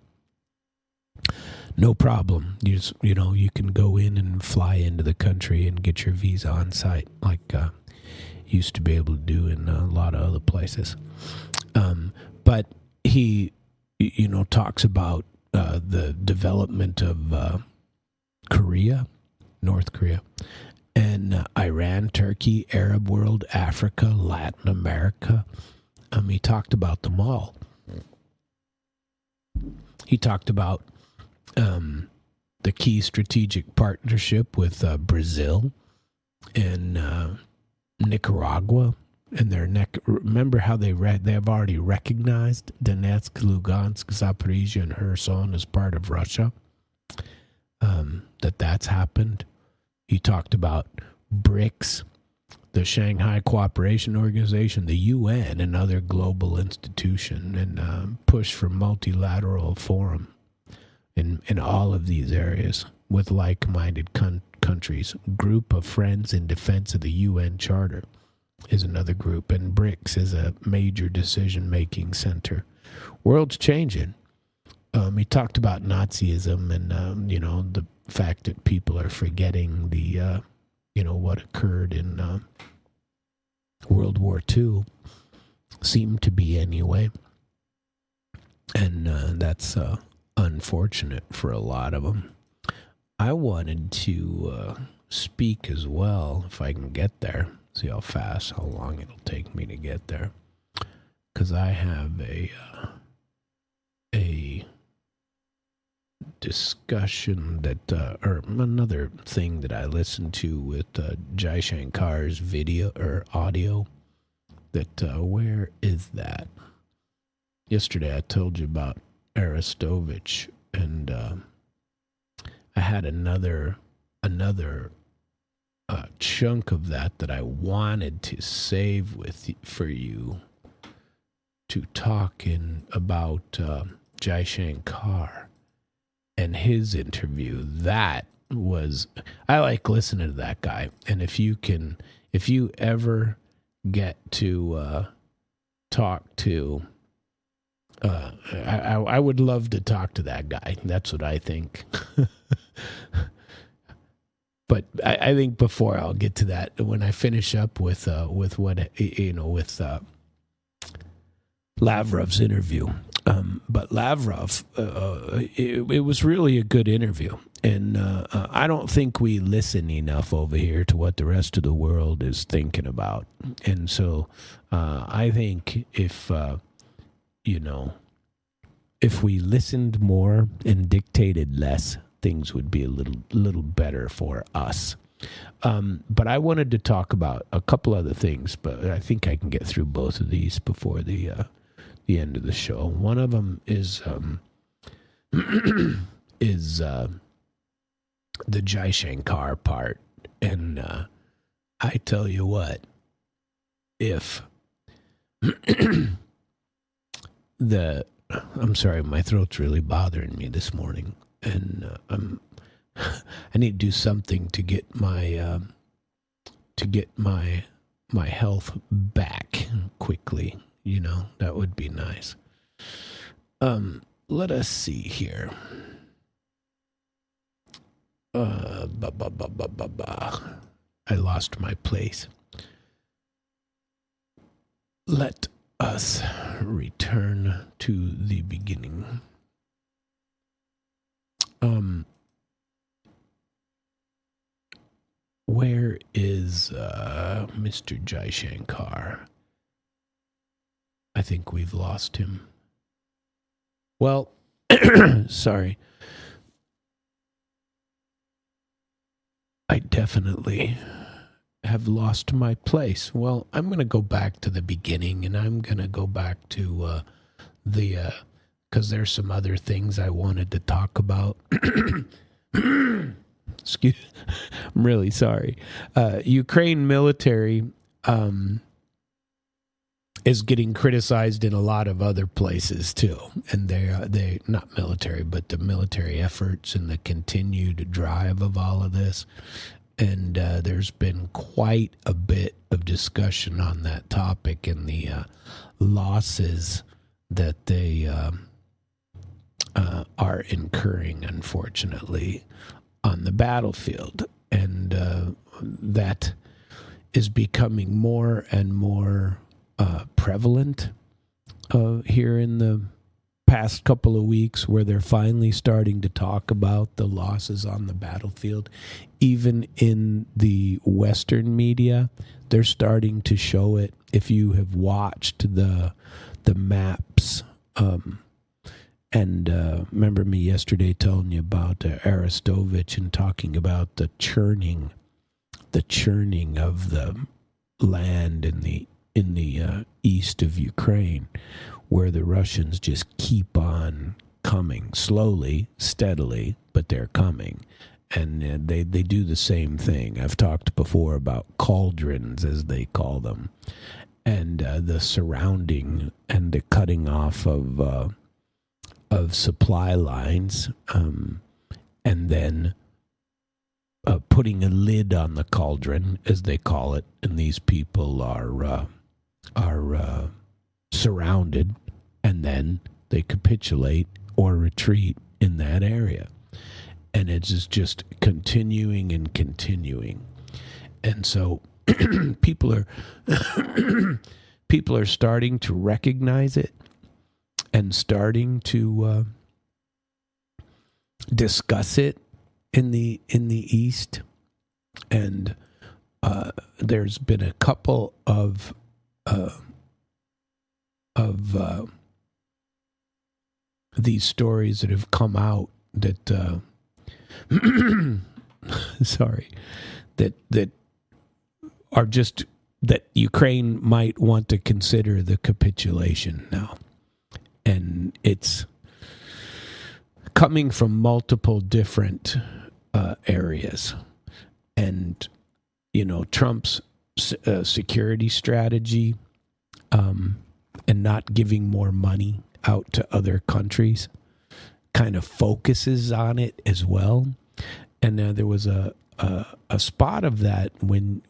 No problem. You can go in and fly into the country and get your visa on site, like used to be able to do in a lot of other places. But he, talks about the development of Korea, North Korea, and Iran, Turkey, Arab world, Africa, Latin America. He talked about them all. He talked about the key strategic partnership with Brazil and Nicaragua, and remember how they have already recognized Donetsk, Lugansk, Zaporizhia, and Kherson as part of Russia. That's happened. He talked about BRICS, the Shanghai Cooperation Organization, the UN, and other global institutions, and push for multilateral forum in all of these areas with like-minded countries. Group of Friends in Defense of the UN Charter is another group, and BRICS is a major decision-making center. World's changing. He talked about Nazism and, the fact that people are forgetting the, what occurred in World War II, seemed to be anyway. And that's unfortunate for a lot of them. I wanted to speak as well, if I can get there. See how long it'll take me to get there. Because I have a discussion that, or another thing that I listened to with Jaishankar's video or audio. That where is that? Yesterday I told you about Arestovich, and I had another chunk of that I wanted to save for you to talk about Jaishankar and his interview. That was, I like listening to that guy, and if you ever get to talk to I would love to talk to that guy. That's what I think. But I think before I'll get to that, when I finish up with what with Lavrov's interview. But Lavrov, it was really a good interview. And I don't think we listen enough over here to what the rest of the world is thinking about. And so I think if we listened more and dictated less, things would be a little better for us. But I wanted to talk about a couple other things, but I think I can get through both of these before the end of the show. One of them is the Jai Shankar part, and I tell you what, if I'm sorry, my throat's really bothering me this morning, and I need to do something to get my health back quickly. That would be nice. Let us see here. I lost my place. Let us return to the beginning. Where is Mr. Jai Shankar? I think we've lost him. Well, sorry. I definitely have lost my place. Well, I'm going to go back to the beginning, and I'm going to go back to because there's some other things I wanted to talk about. Excuse, I'm really sorry. Ukraine military is getting criticized in a lot of other places too, and they not military, but the military efforts and the continued drive of all of this. And there's been quite a bit of discussion on that topic and the losses that they are incurring, unfortunately, on the battlefield. And that is becoming more and more prevalent here in the past couple of weeks, where they're finally starting to talk about the losses on the battlefield. Even in the Western media, they're starting to show it. If you have watched the maps, and remember me yesterday telling you about Arestovich and talking about the churning of the land in the east of Ukraine, where the Russians just keep on coming slowly, steadily, but they're coming. And they do the same thing. I've talked before about cauldrons, as they call them, and the surrounding and the cutting off of supply lines, and then putting a lid on the cauldron, as they call it. And these people are surrounded, and then they capitulate or retreat in that area. And it's just continuing and continuing. And so people are starting to recognize it and starting to discuss it in the East. And there's been a couple of these stories that have come out that sorry, that are just that Ukraine might want to consider the capitulation now. And it's coming from multiple different areas. And, Trump's security strategy, and not giving more money out to other countries kind of focuses on it as well. And there was a spot of that when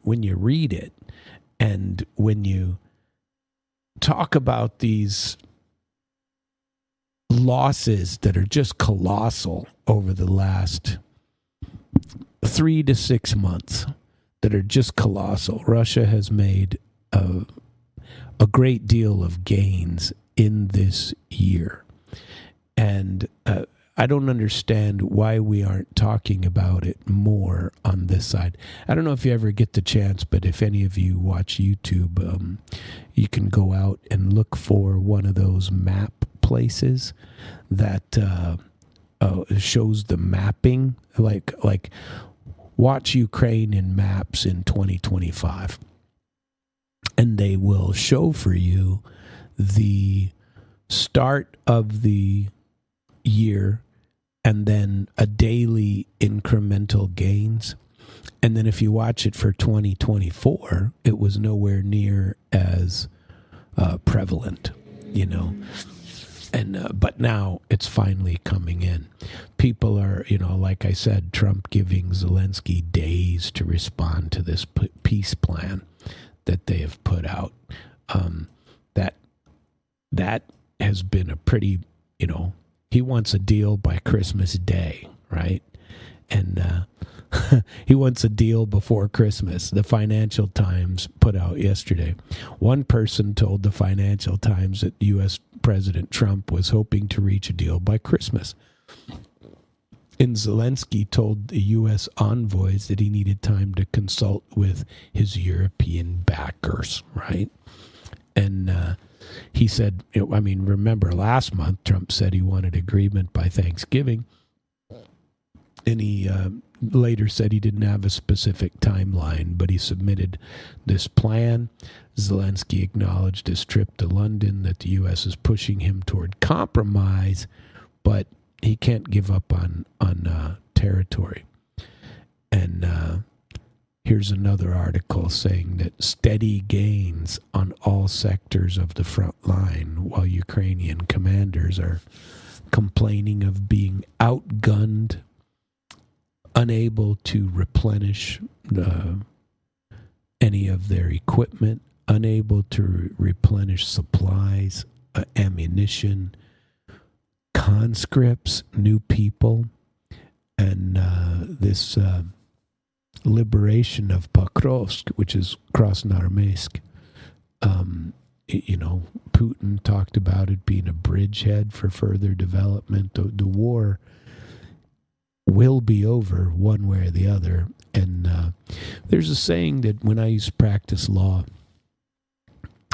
you read it, and when you talk about these losses that are just colossal over the last 3 to 6 months that are just colossal. Russia has made a great deal of gains in this year. And I don't understand why we aren't talking about it more on this side. I don't know if you ever get the chance, but if any of you watch YouTube, you can go out and look for one of those map places that shows the mapping, like watch Ukraine in maps in 2025. And they will show for you the start of the year and then a daily incremental gains. And then if you watch it for 2024, it was nowhere near as prevalent, you know. And but now it's finally coming in. People are, you know, like I said, Trump giving Zelensky days to respond to this peace plan that they have put out. That has been a pretty, you know, he wants a deal by Christmas Day, right? And he wants a deal before Christmas. The Financial Times put out yesterday. One person told the Financial Times that U.S. President Trump was hoping to reach a deal by Christmas. And Zelensky told the U.S. envoys that he needed time to consult with his European backers, right? And he said, I mean, remember last month, Trump said he wanted agreement by Thanksgiving. And he later said he didn't have a specific timeline, but he submitted this plan. Zelensky acknowledged his trip to London, that the U.S. is pushing him toward compromise, but he can't give up on territory. And here's another article saying that steady gains on all sectors of the front line, while Ukrainian commanders are complaining of being outgunned, unable to replenish any of their equipment, unable to replenish supplies, ammunition, conscripts, new people, and this liberation of Pokrovsk, which is Krasnoarmeysk. You know, Putin talked about it being a bridgehead for further development. The war will be over one way or the other. And there's a saying that when I used to practice law,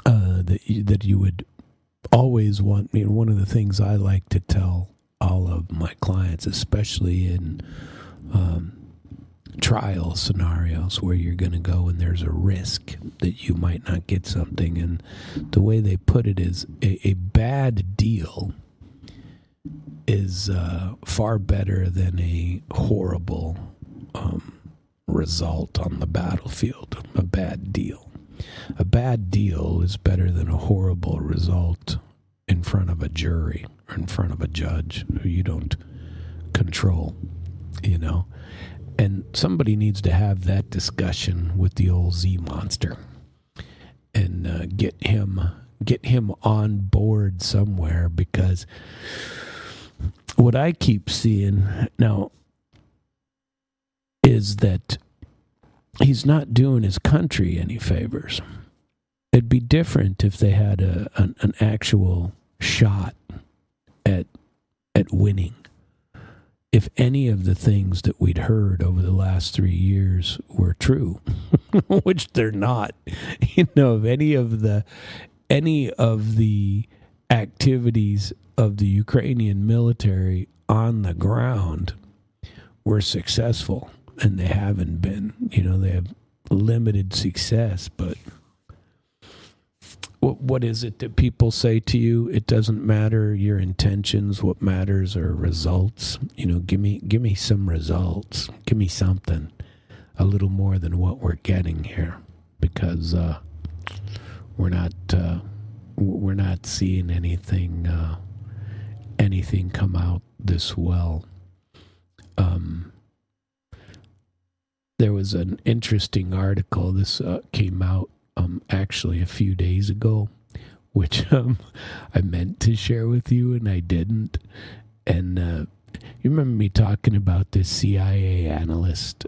that you would always want, you know, one of the things I like to tell all of my clients, especially in trial scenarios where you're going to go and there's a risk that you might not get something. And the way they put it is a bad deal is far better than a horrible result on the battlefield. A bad deal. A bad deal is better than a horrible result in front of a jury or in front of a judge who you don't control, you know. And somebody needs to have that discussion with the old Z monster and get him on board somewhere, because what I keep seeing now is that he's not doing his country any favors. It'd be different if they had an actual shot at winning. If any of the things that we'd heard over the last 3 years were true, which they're not, you know, if any of the activities of the Ukrainian military on the ground were successful, and they haven't been, you know, they have limited success. But what is it that people say to you? It doesn't matter your intentions. What matters are results. You know, give me some results. Give me something a little more than what we're getting here, because we're not seeing anything come out this well. There was an interesting article. This came out actually a few days ago, which I meant to share with you and I didn't. And You remember me talking about this CIA analyst,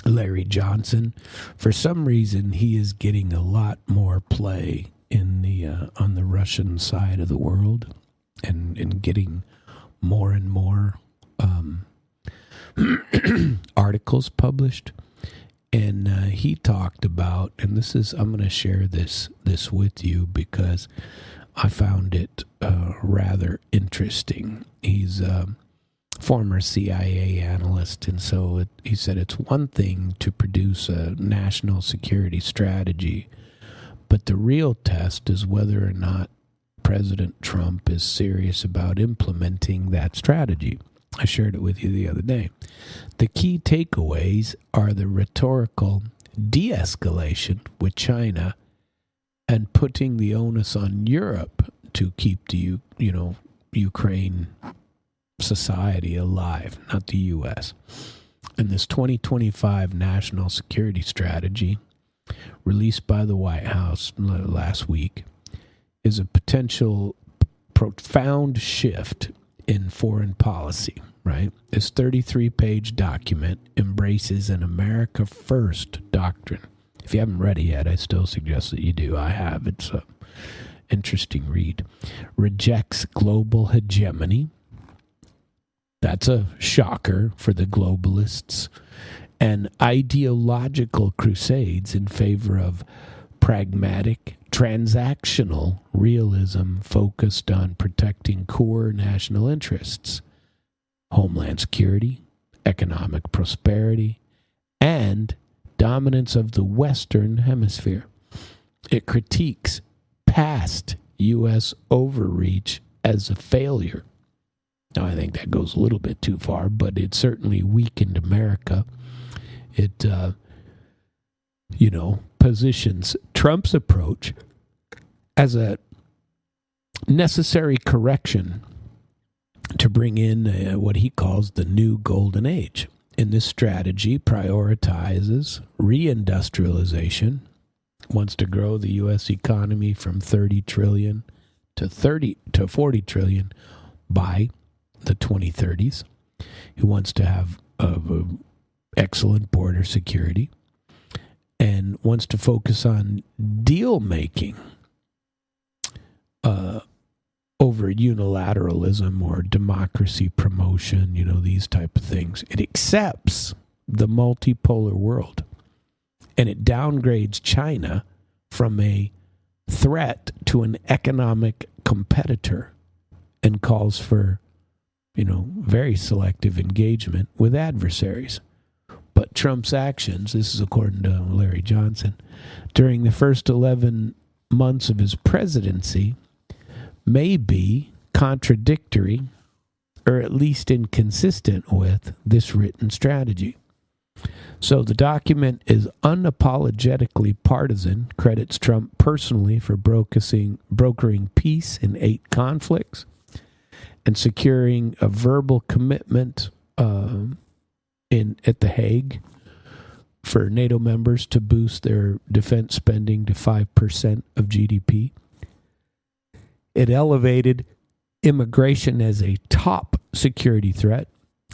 Larry Johnson? For some reason, he is getting a lot more play in the on the Russian side of the world, and getting more and more articles published. And he talked about, and this is, I'm going to share this with you because I found it rather interesting. He's a former CIA analyst, and so he said it's one thing to produce a national security strategy, but the real test is whether or not President Trump is serious about implementing that strategy. I shared it with you the other day. The key takeaways are the rhetorical de-escalation with China and putting the onus on Europe to keep the Ukraine society alive, not the U.S. And this 2025 national security strategy, released by the White House last week, is a potential profound shift in foreign policy, right? This 33-page document embraces an America First doctrine. If you haven't read it yet, I still suggest that you do. I have. It's an interesting read. Rejects global hegemony. That's a shocker for the globalists. And ideological crusades in favor of pragmatic, transactional realism focused on protecting core national interests, homeland security, economic prosperity, and dominance of the Western Hemisphere. It critiques past U.S. overreach as a failure. Now, I think that goes a little bit too far, but it certainly weakened America. It, positions Trump's approach as a necessary correction to bring in what he calls the new golden age. And this strategy prioritizes reindustrialization, wants to grow the U.S. economy from 30 trillion to 40 trillion by the 2030s. He wants to have excellent border security and wants to focus on deal making over unilateralism or democracy promotion, these type of things. It accepts the multipolar world, and it downgrades China from a threat to an economic competitor and calls for, very selective engagement with adversaries. But Trump's actions, this is according to Larry Johnson, during the first 11 months of his presidency may be contradictory or at least inconsistent with this written strategy. So the document is unapologetically partisan, credits Trump personally for brokering peace in 8 conflicts and securing a verbal commitment at The Hague for NATO members to boost their defense spending to 5% of GDP. It elevated immigration as a top security threat,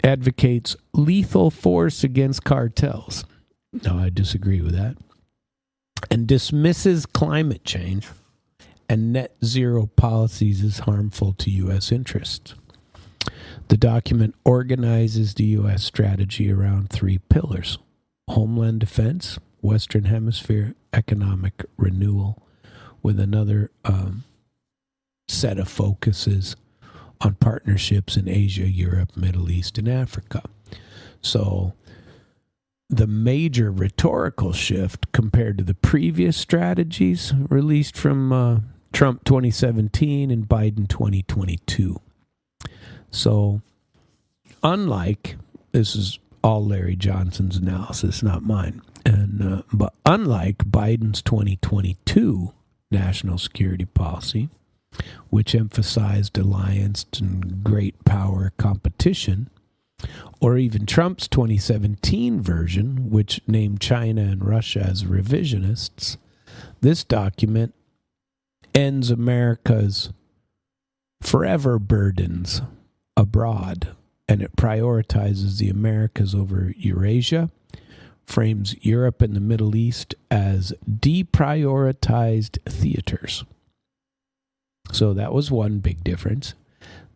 advocates lethal force against cartels. No, I disagree with that. And dismisses climate change and net zero policies as harmful to U.S. interests. The document organizes the U.S. strategy around 3 pillars: homeland defense, Western Hemisphere economic renewal, with another set of focuses on partnerships in Asia, Europe, Middle East, and Africa. So the major rhetorical shift compared to the previous strategies released from Trump 2017 and Biden 2022. So unlike, this is all Larry Johnson's analysis, not mine, but unlike Biden's 2022 national security policy, which emphasized alliance and great power competition, or even Trump's 2017 version, which named China and Russia as revisionists, this document ends America's forever burdens abroad, and it prioritizes the Americas over Eurasia, frames Europe and the Middle East as deprioritized theaters. So that was one big difference.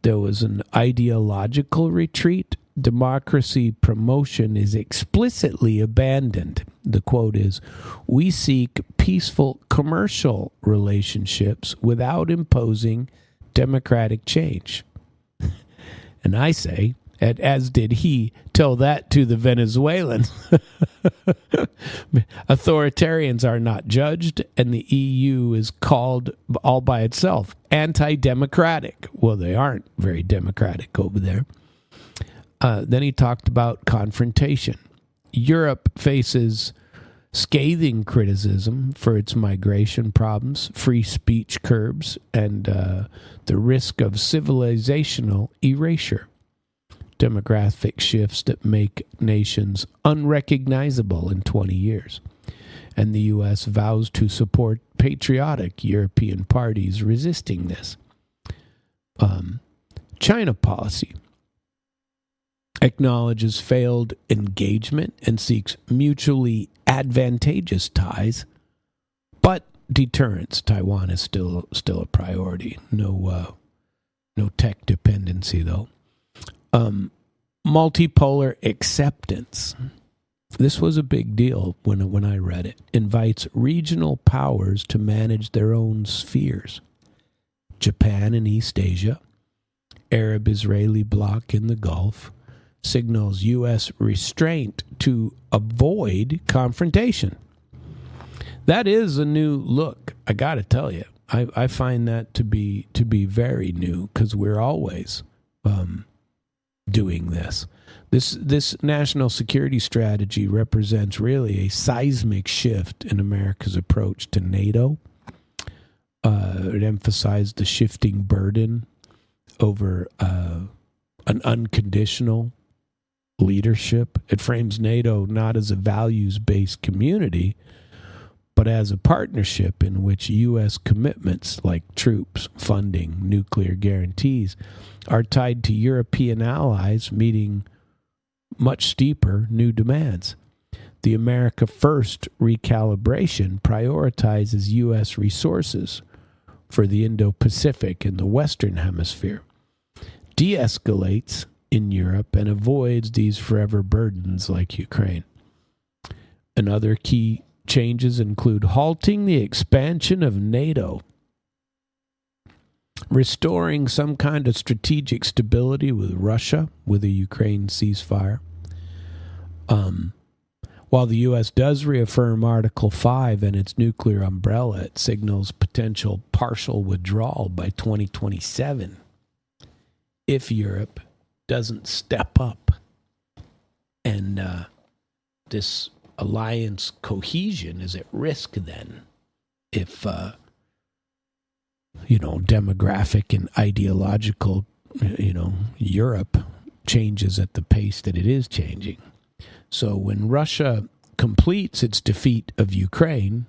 There was an ideological retreat. Democracy promotion is explicitly abandoned. The quote is, "We seek peaceful commercial relationships without imposing democratic change." And I say, as did he, tell that to the Venezuelans. Authoritarians are not judged, and the EU is called all by itself anti-democratic. Well, they aren't very democratic over there. Then he talked about confrontation. Europe faces scathing criticism for its migration problems, free speech curbs, and the risk of civilizational erasure. Demographic shifts that make nations unrecognizable in 20 years. And the U.S. vows to support patriotic European parties resisting this. China policy acknowledges failed engagement and seeks mutually advantageous ties, but deterrence. Taiwan is still a priority. No tech dependency, though. Multipolar acceptance. This was a big deal when I read it. Invites regional powers to manage their own spheres. Japan in East Asia, Arab-Israeli bloc in the Gulf, signals U.S. restraint to avoid confrontation. That is a new look. I got to tell you, I find that to be very new, because we're always doing this. This national security strategy represents really a seismic shift in America's approach to NATO. It emphasized the shifting burden over an unconditional leadership. It frames NATO not as a values-based community, but as a partnership in which U.S. commitments like troops, funding, nuclear guarantees are tied to European allies meeting much steeper new demands. The America First recalibration prioritizes U.S. resources for the Indo-Pacific and the Western Hemisphere, de-escalates in Europe, and avoids these forever burdens like Ukraine. And other key changes include halting the expansion of NATO, restoring some kind of strategic stability with Russia with a Ukraine ceasefire. While the U.S. does reaffirm Article 5 and its nuclear umbrella, it signals potential partial withdrawal by 2027 if Europe doesn't step up. And this alliance cohesion is at risk then if, demographic and ideological, Europe changes at the pace that it is changing. So when Russia completes its defeat of Ukraine,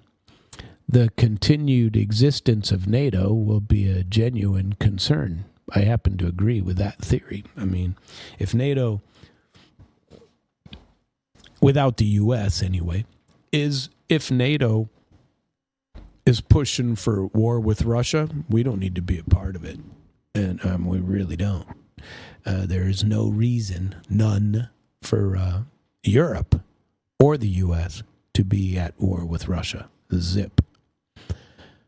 the continued existence of NATO will be a genuine concern. I happen to agree with that theory. I mean, if NATO, without the U.S. anyway, if NATO is pushing for war with Russia, we don't need to be a part of it. And we really don't. There is no reason, none, for Europe or the U.S. to be at war with Russia. Zip.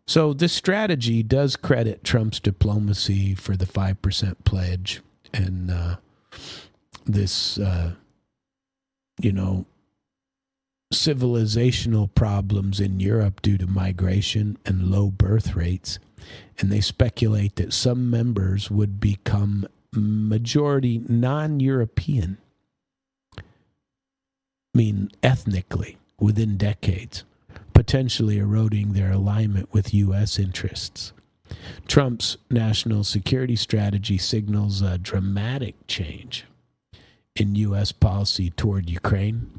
So this strategy does credit Trump's diplomacy for the 5% pledge and this, civilizational problems in Europe due to migration and low birth rates. And they speculate that some members would become majority non-European, ethnically, within decades, potentially eroding their alignment with U.S. interests. Trump's national security strategy signals a dramatic change in U.S. policy toward Ukraine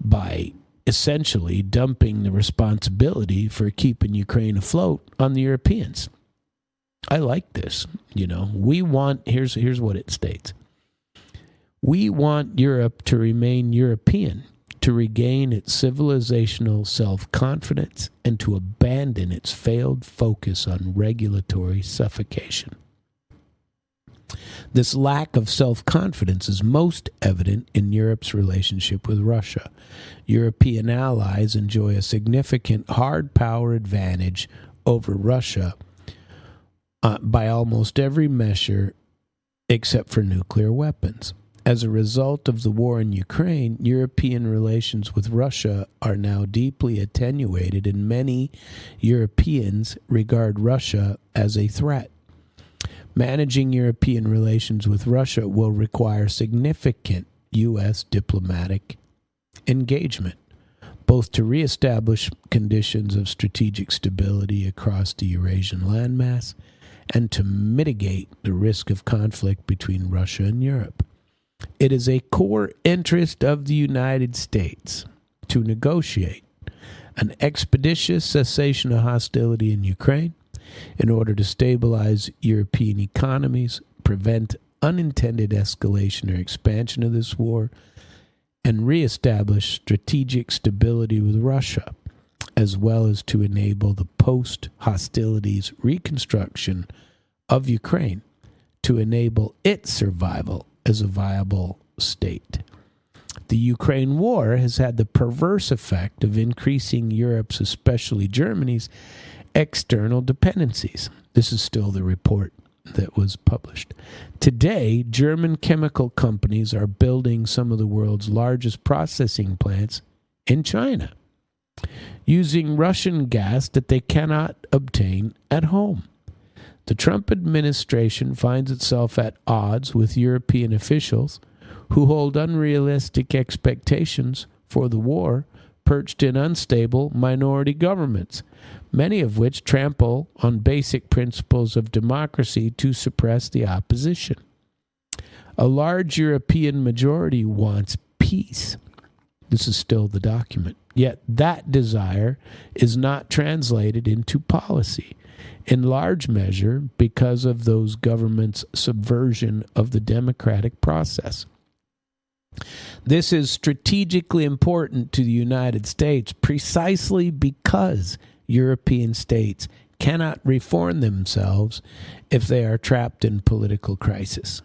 by essentially dumping the responsibility for keeping Ukraine afloat on the Europeans. I like this. We want, here's what it states. We want Europe to remain European, to regain its civilizational self-confidence, and to abandon its failed focus on regulatory suffocation. This lack of self-confidence is most evident in Europe's relationship with Russia. European allies enjoy a significant hard power advantage over Russia by almost every measure except for nuclear weapons. As a result of the war in Ukraine, European relations with Russia are now deeply attenuated, and many Europeans regard Russia as a threat. Managing European relations with Russia will require significant U.S. diplomatic engagement, both to reestablish conditions of strategic stability across the Eurasian landmass and to mitigate the risk of conflict between Russia and Europe. It is a core interest of the United States to negotiate an expeditious cessation of hostility in Ukraine in order to stabilize European economies, prevent unintended escalation or expansion of this war, and reestablish strategic stability with Russia, as well as to enable the post-hostilities reconstruction of Ukraine to enable its survival as a viable state. The Ukraine war has had the perverse effect of increasing Europe's, especially Germany's, external dependencies. This is still the report that was published. Today, German chemical companies are building some of the world's largest processing plants in China, using Russian gas that they cannot obtain at home. The Trump administration finds itself at odds with European officials who hold unrealistic expectations for the war, perched in unstable minority governments, many of which trample on basic principles of democracy to suppress the opposition. A large European majority wants peace. This is still the document. Yet that desire is not translated into policy, in large measure because of those governments' subversion of the democratic process. This is strategically important to the United States precisely because European states cannot reform themselves if they are trapped in political crisis.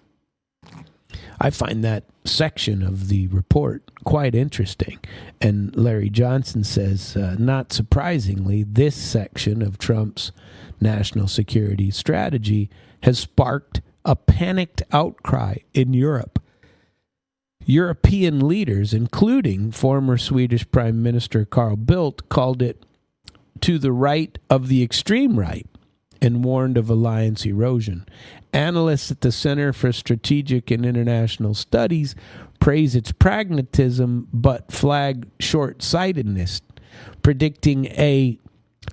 I find that section of the report quite interesting. And Larry Johnson says, not surprisingly, this section of Trump's national security strategy has sparked a panicked outcry in Europe. European leaders, including former Swedish Prime Minister Carl Bildt, called it to the right of the extreme right and warned of alliance erosion. Analysts at the Center for Strategic and International Studies praise its pragmatism but flag short-sightedness, predicting a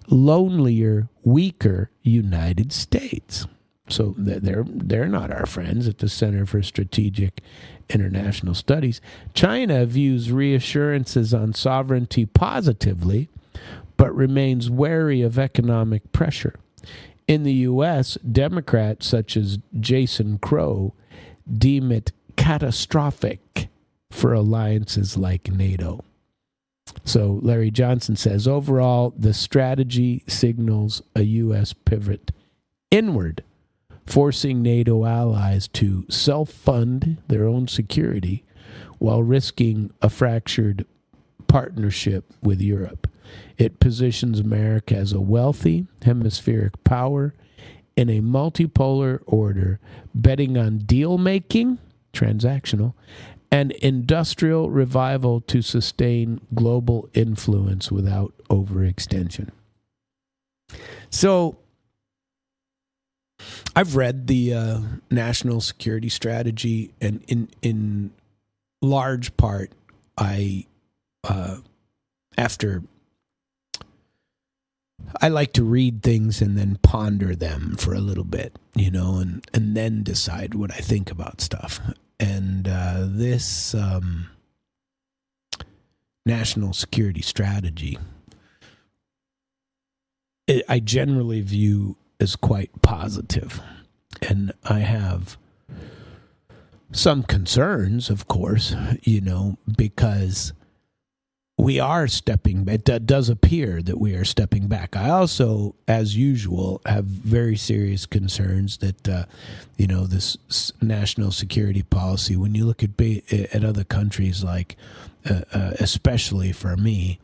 lonelier, weaker United States. So they're not our friends at the Center for Strategic International Studies. China views reassurances on sovereignty positively, but remains wary of economic pressure. In the U.S., Democrats such as Jason Crow deem it catastrophic for alliances like NATO. So Larry Johnson says, overall, the strategy signals a U.S. pivot inward, forcing NATO allies to self-fund their own security while risking a fractured partnership with Europe. It positions America as a wealthy hemispheric power in a multipolar order, betting on deal-making, transactional, and industrial revival to sustain global influence without overextension. So, I've read the national security strategy, and in large part, I like to read things and then ponder them for a little bit, and then decide what I think about stuff. And this national security strategy, I generally view as quite positive. And I have some concerns, of course, because we are stepping back. It does appear that we are stepping back. I also, as usual, have very serious concerns that, this national security policy, when you look at other countries like, especially for me,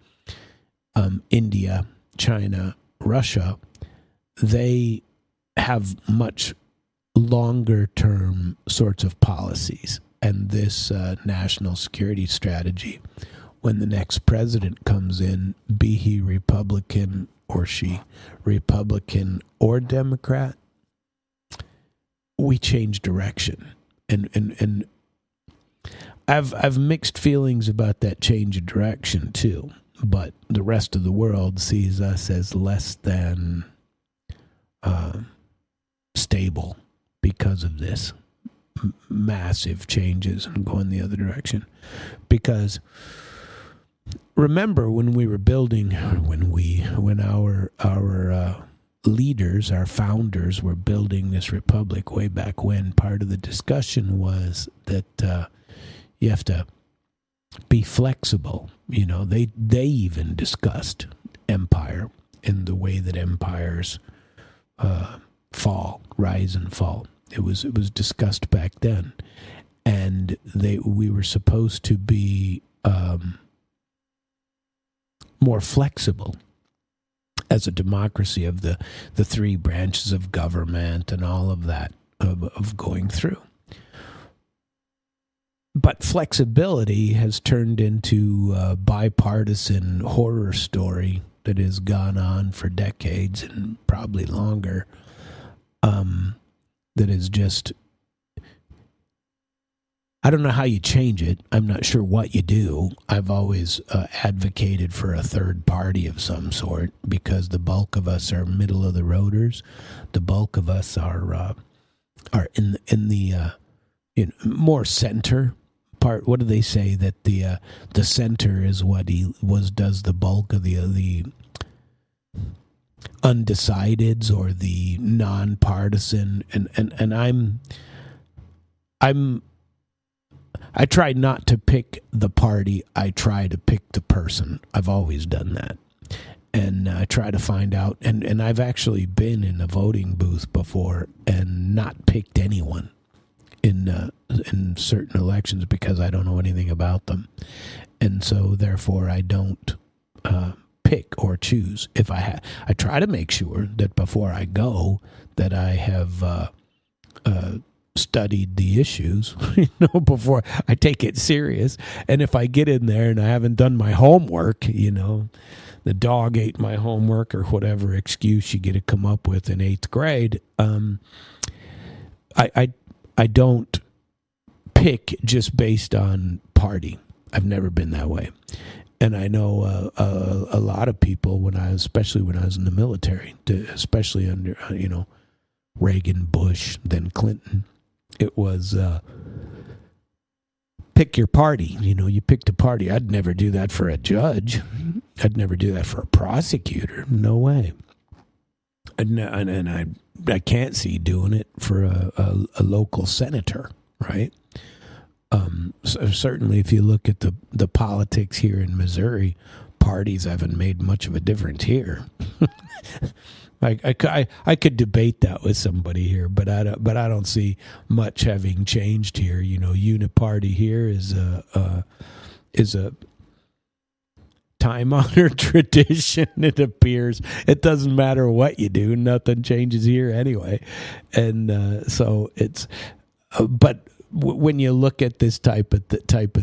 India, China, Russia, they have much longer term sorts of policies. And this national security strategy, when the next president comes in, be he Republican or she Republican or Democrat, we change direction. And I've mixed feelings about that change of direction too. But the rest of the world sees us as less than stable because of this massive changes and going the other direction. Because remember when we were building, when our leaders, our founders were building this republic way back when, part of the discussion was that you have to be flexible. They even discussed empire and the way that empires rise and fall. It was discussed back then, and we were supposed to be more flexible as a democracy of the three branches of government and all of that of going through. But flexibility has turned into a bipartisan horror story that has gone on for decades and probably longer. That is just, I don't know how you change it. I'm not sure what you do. I've always advocated for a third party of some sort because the bulk of us are middle of the roaders. The bulk of us are in the more center part. What do they say, that the center is what does the bulk of the undecideds or the nonpartisan, and I try not to pick the party. I try to pick the person. I've always done that. And I try to find out, and I've actually been in a voting booth before and not picked anyone in certain elections because I don't know anything about them. And so therefore I don't pick or choose. If I try to make sure that before I go that I have studied the issues, before I take it serious. And if I get in there and I haven't done my homework, the dog ate my homework or whatever excuse you get to come up with in 8th grade, I don't pick just based on party. I've never been that way. And I know a lot of people especially when I was in the military, especially under, Reagan, Bush, then Clinton, it was pick your party. You picked a party. I'd never do that for a judge. I'd never do that for a prosecutor. No way. And I can't see doing it for a local senator, right? So certainly, if you look at the politics here in Missouri, parties haven't made much of a difference here. I could debate that with somebody here, but I don't see much having changed here. Uniparty here is a time-honored tradition. It appears it doesn't matter what you do, nothing changes here anyway, and so it's. But when you look at this type of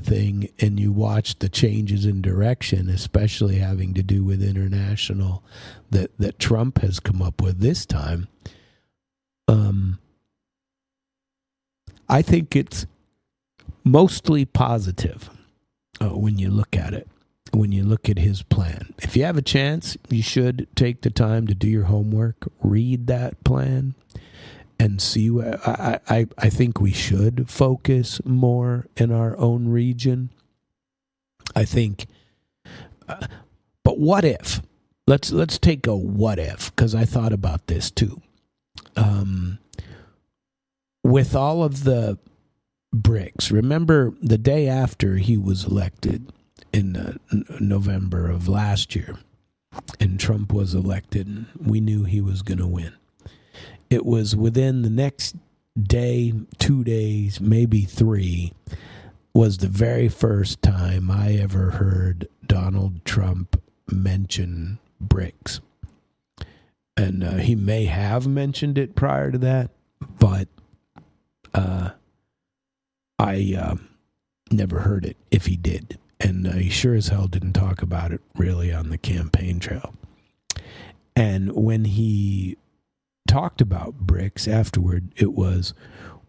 thing and you watch the changes in direction, especially having to do with international that Trump has come up with this time, I think it's mostly positive when you look at it. When you look at his plan, if you have a chance, you should take the time to do your homework, read that plan, and see. I think we should focus more in our own region. I think, but what if? Let's take a what if, because I thought about this too. with all of the BRICS, remember the day after he was elected in November of last year, and Trump was elected, and we knew he was going to win. It was within the next day, 2 days, maybe 3, was the very first time I ever heard Donald Trump mention BRICS. And he may have mentioned it prior to that, but I never heard it if he did. And he sure as hell didn't talk about it really on the campaign trail. And when he talked about BRICS afterward, it was,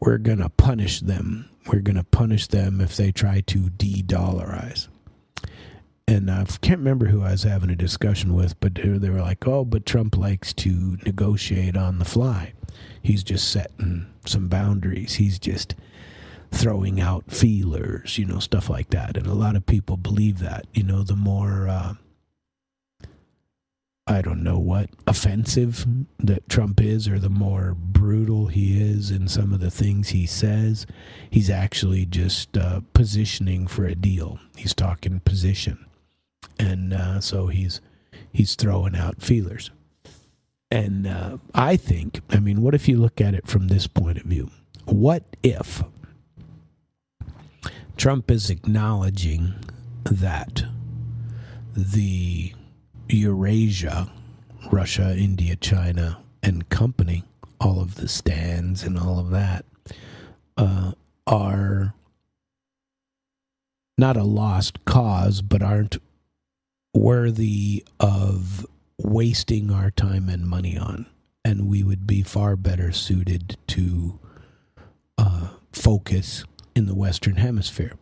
we're going to punish them. We're going to punish them if they try to de-dollarize. And I can't remember who I was having a discussion with, but they were like, oh, but Trump likes to negotiate on the fly. He's just setting some boundaries. He's just throwing out feelers, stuff like that. And a lot of people believe that, the more, I don't know what, offensive that Trump is, or the more brutal he is in some of the things he says, he's actually just positioning for a deal. He's talking position. And so he's throwing out feelers. And I think, what if you look at it from this point of view? What if Trump is acknowledging that the Eurasia, Russia, India, China, and company, all of the stands and all of that, are not a lost cause, but aren't worthy of wasting our time and money on, and we would be far better suited to focus in the Western Hemisphere.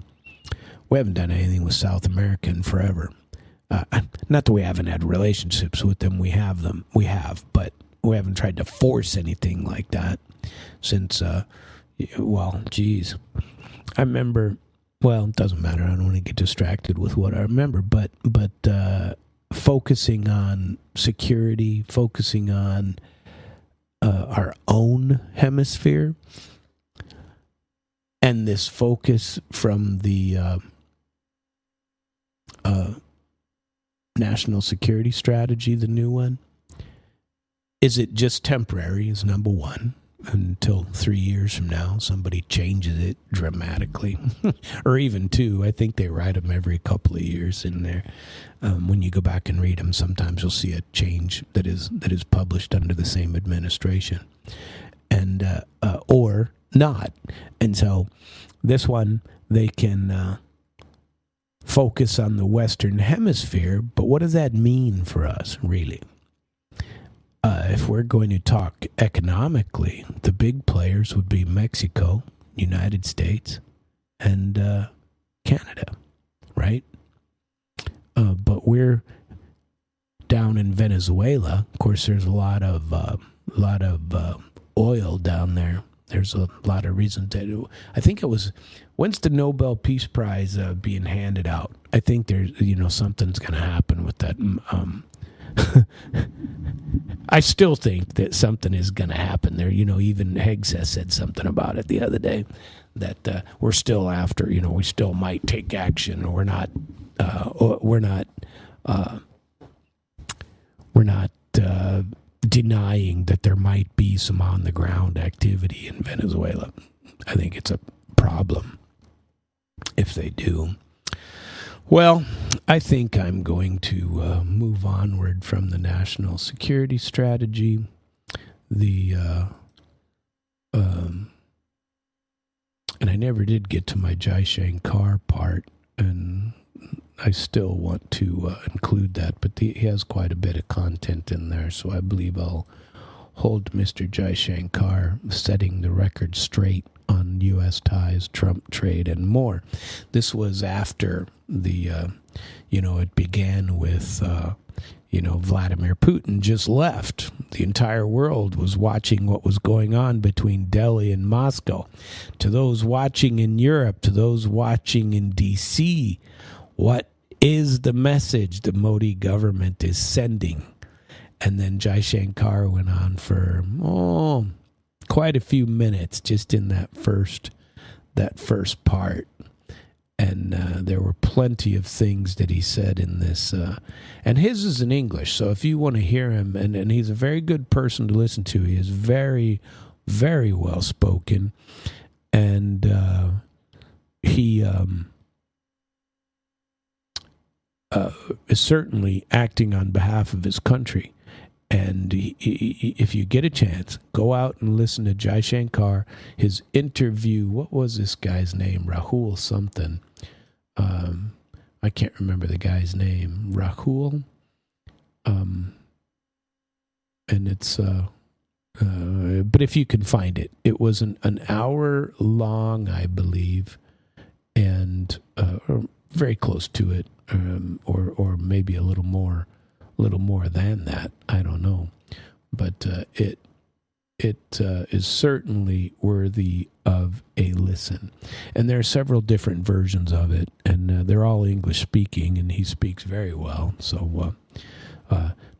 We haven't done anything with South America in forever. Not that we haven't had relationships with them. We have, but we haven't tried to force anything like that since, I remember, it doesn't matter. I don't want to get distracted with what I remember, but focusing on security, focusing on our own hemisphere, and this focus from the national security strategy, the new one, is it just temporary is number one, until 3 years from now somebody changes it dramatically, or even 2. I think they write them every couple of years in there. When you go back and read them, sometimes you'll see a change that is published under the same administration, and or not. And so this one, they can focus on the Western Hemisphere, but what does that mean for us, really? If we're going to talk economically, the big players would be Mexico, United States, and Canada, right? But we're down in Venezuela. Of course, there's a lot of oil down there. There's a lot of reasons to. I think it was, when's the Nobel Peace Prize being handed out? I think there's something's going to happen with that. I still think that something is going to happen there. Even Hegseth said something about it the other day, that we're still after. We still might take action. We're not denying that there might be some on the ground activity in Venezuela. I think it's a problem if they do. Well, I think I'm going to move onward from the national security strategy. And I never did get to my Jai Shankar part, and I still want to include that, but he has quite a bit of content in there, so I believe I'll hold Mr. Jai Shankar setting the record straight on U.S. ties, Trump trade, and more. This was after it began with, Vladimir Putin just left. The entire world was watching what was going on between Delhi and Moscow. To those watching in Europe, to those watching in D.C., what is the message the Modi government is sending? And then Jai Shankar went on for quite a few minutes just in that first part. And there were plenty of things that he said in this. And his is in English, so if you want to hear him, and he's a very good person to listen to. He is very, very well spoken. And he is certainly acting on behalf of his country. And if you get a chance, go out and listen to Jai Shankar, his interview. What was this guy's name? Rahul something. I can't remember the guy's name. Rahul. And it's, but if you can find it, it was an hour long, I believe, and or very close to it, or maybe a little more than that. I don't know, but it is certainly worthy of a listen. And there are several different versions of it, and they're all English speaking, and he speaks very well. So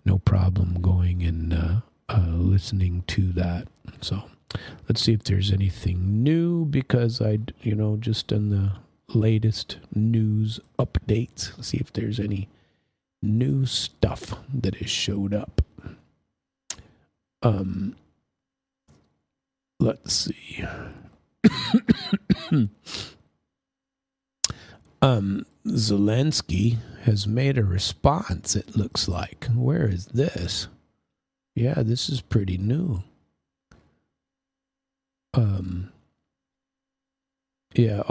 no problem going and listening to that. So let's see if there's anything new, because just in the latest news updates, see if there's any new stuff that has showed up. Let's see. Zelensky has made a response, it looks like. Where is this? Yeah, this is pretty new. Yeah,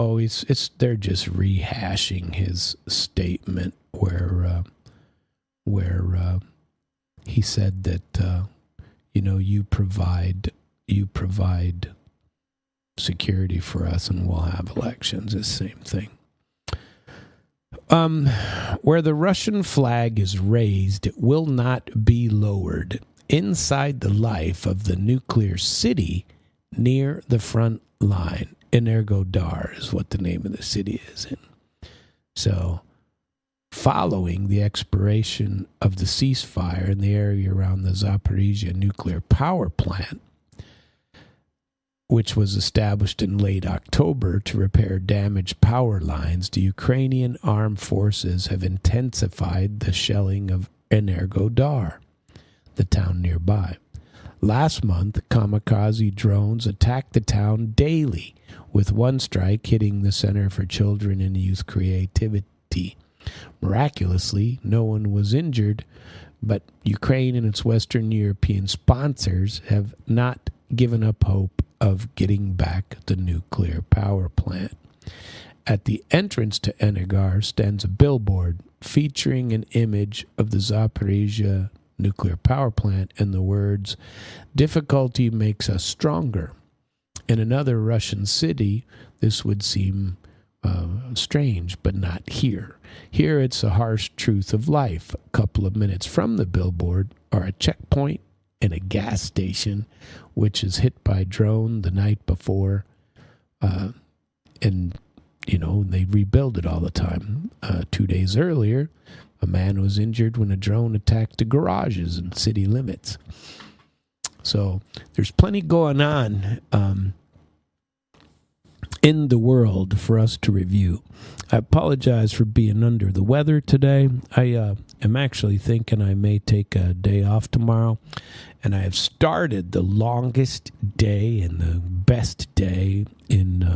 they're just rehashing his statement where he said that you provide security for us and we'll have elections. The same thing. Where the Russian flag is raised, it will not be lowered. Inside the life of the nuclear city near the front line. Energodar is what the name of the city is in. So, following the expiration of the ceasefire in the area around the Zaporizhia nuclear power plant, which was established in late October to repair damaged power lines, the Ukrainian armed forces have intensified the shelling of Energodar, the town nearby. Last month, kamikaze drones attacked the town daily, with one strike hitting the Center for Children and Youth Creativity. Miraculously, no one was injured, but Ukraine and its Western European sponsors have not given up hope of getting back the nuclear power plant. At the entrance to Energodar stands a billboard featuring an image of the Zaporizhia nuclear power plant and the words, "Difficulty makes us stronger." In another Russian city, this would seem strange, but not here. Here it's a harsh truth of life. A couple of minutes from the billboard are a checkpoint and a gas station, which is hit by drone the night before. And, they rebuild it all the time. 2 days earlier, a man was injured when a drone attacked the garages in city limits. So there's plenty going on in the world for us to review. I apologize for being under the weather today. I am actually thinking I may take a day off tomorrow, and I have started the longest day and the best day in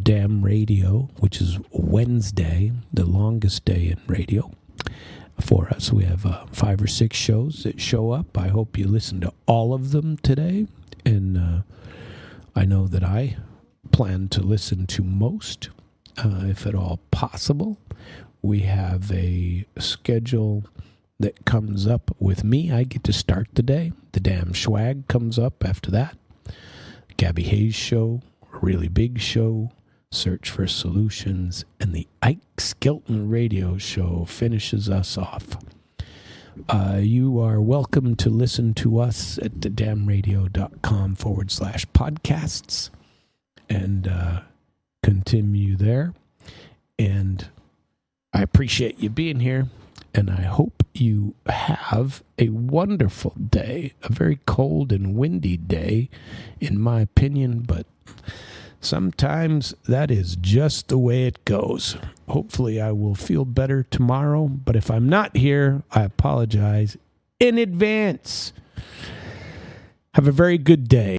damn radio, which is Wednesday, the longest day in radio for us. We have 5 or 6 shows that show up. I hope you listen to all of them today, and I know that I plan to listen to most, if at all possible. We have a schedule that comes up with me. I get to start the day. The damn swag comes up after that. Gabby Hayes Show, a really big show, Search for Solutions, and the Ike Skelton Radio Show finishes us off. You are welcome to listen to us at thedamnradio.com/podcasts and continue there. And I appreciate you being here, and I hope you have a wonderful day, a very cold and windy day, in my opinion, but sometimes that is just the way it goes. Hopefully I will feel better tomorrow, but if I'm not here, I apologize in advance. Have a very good day.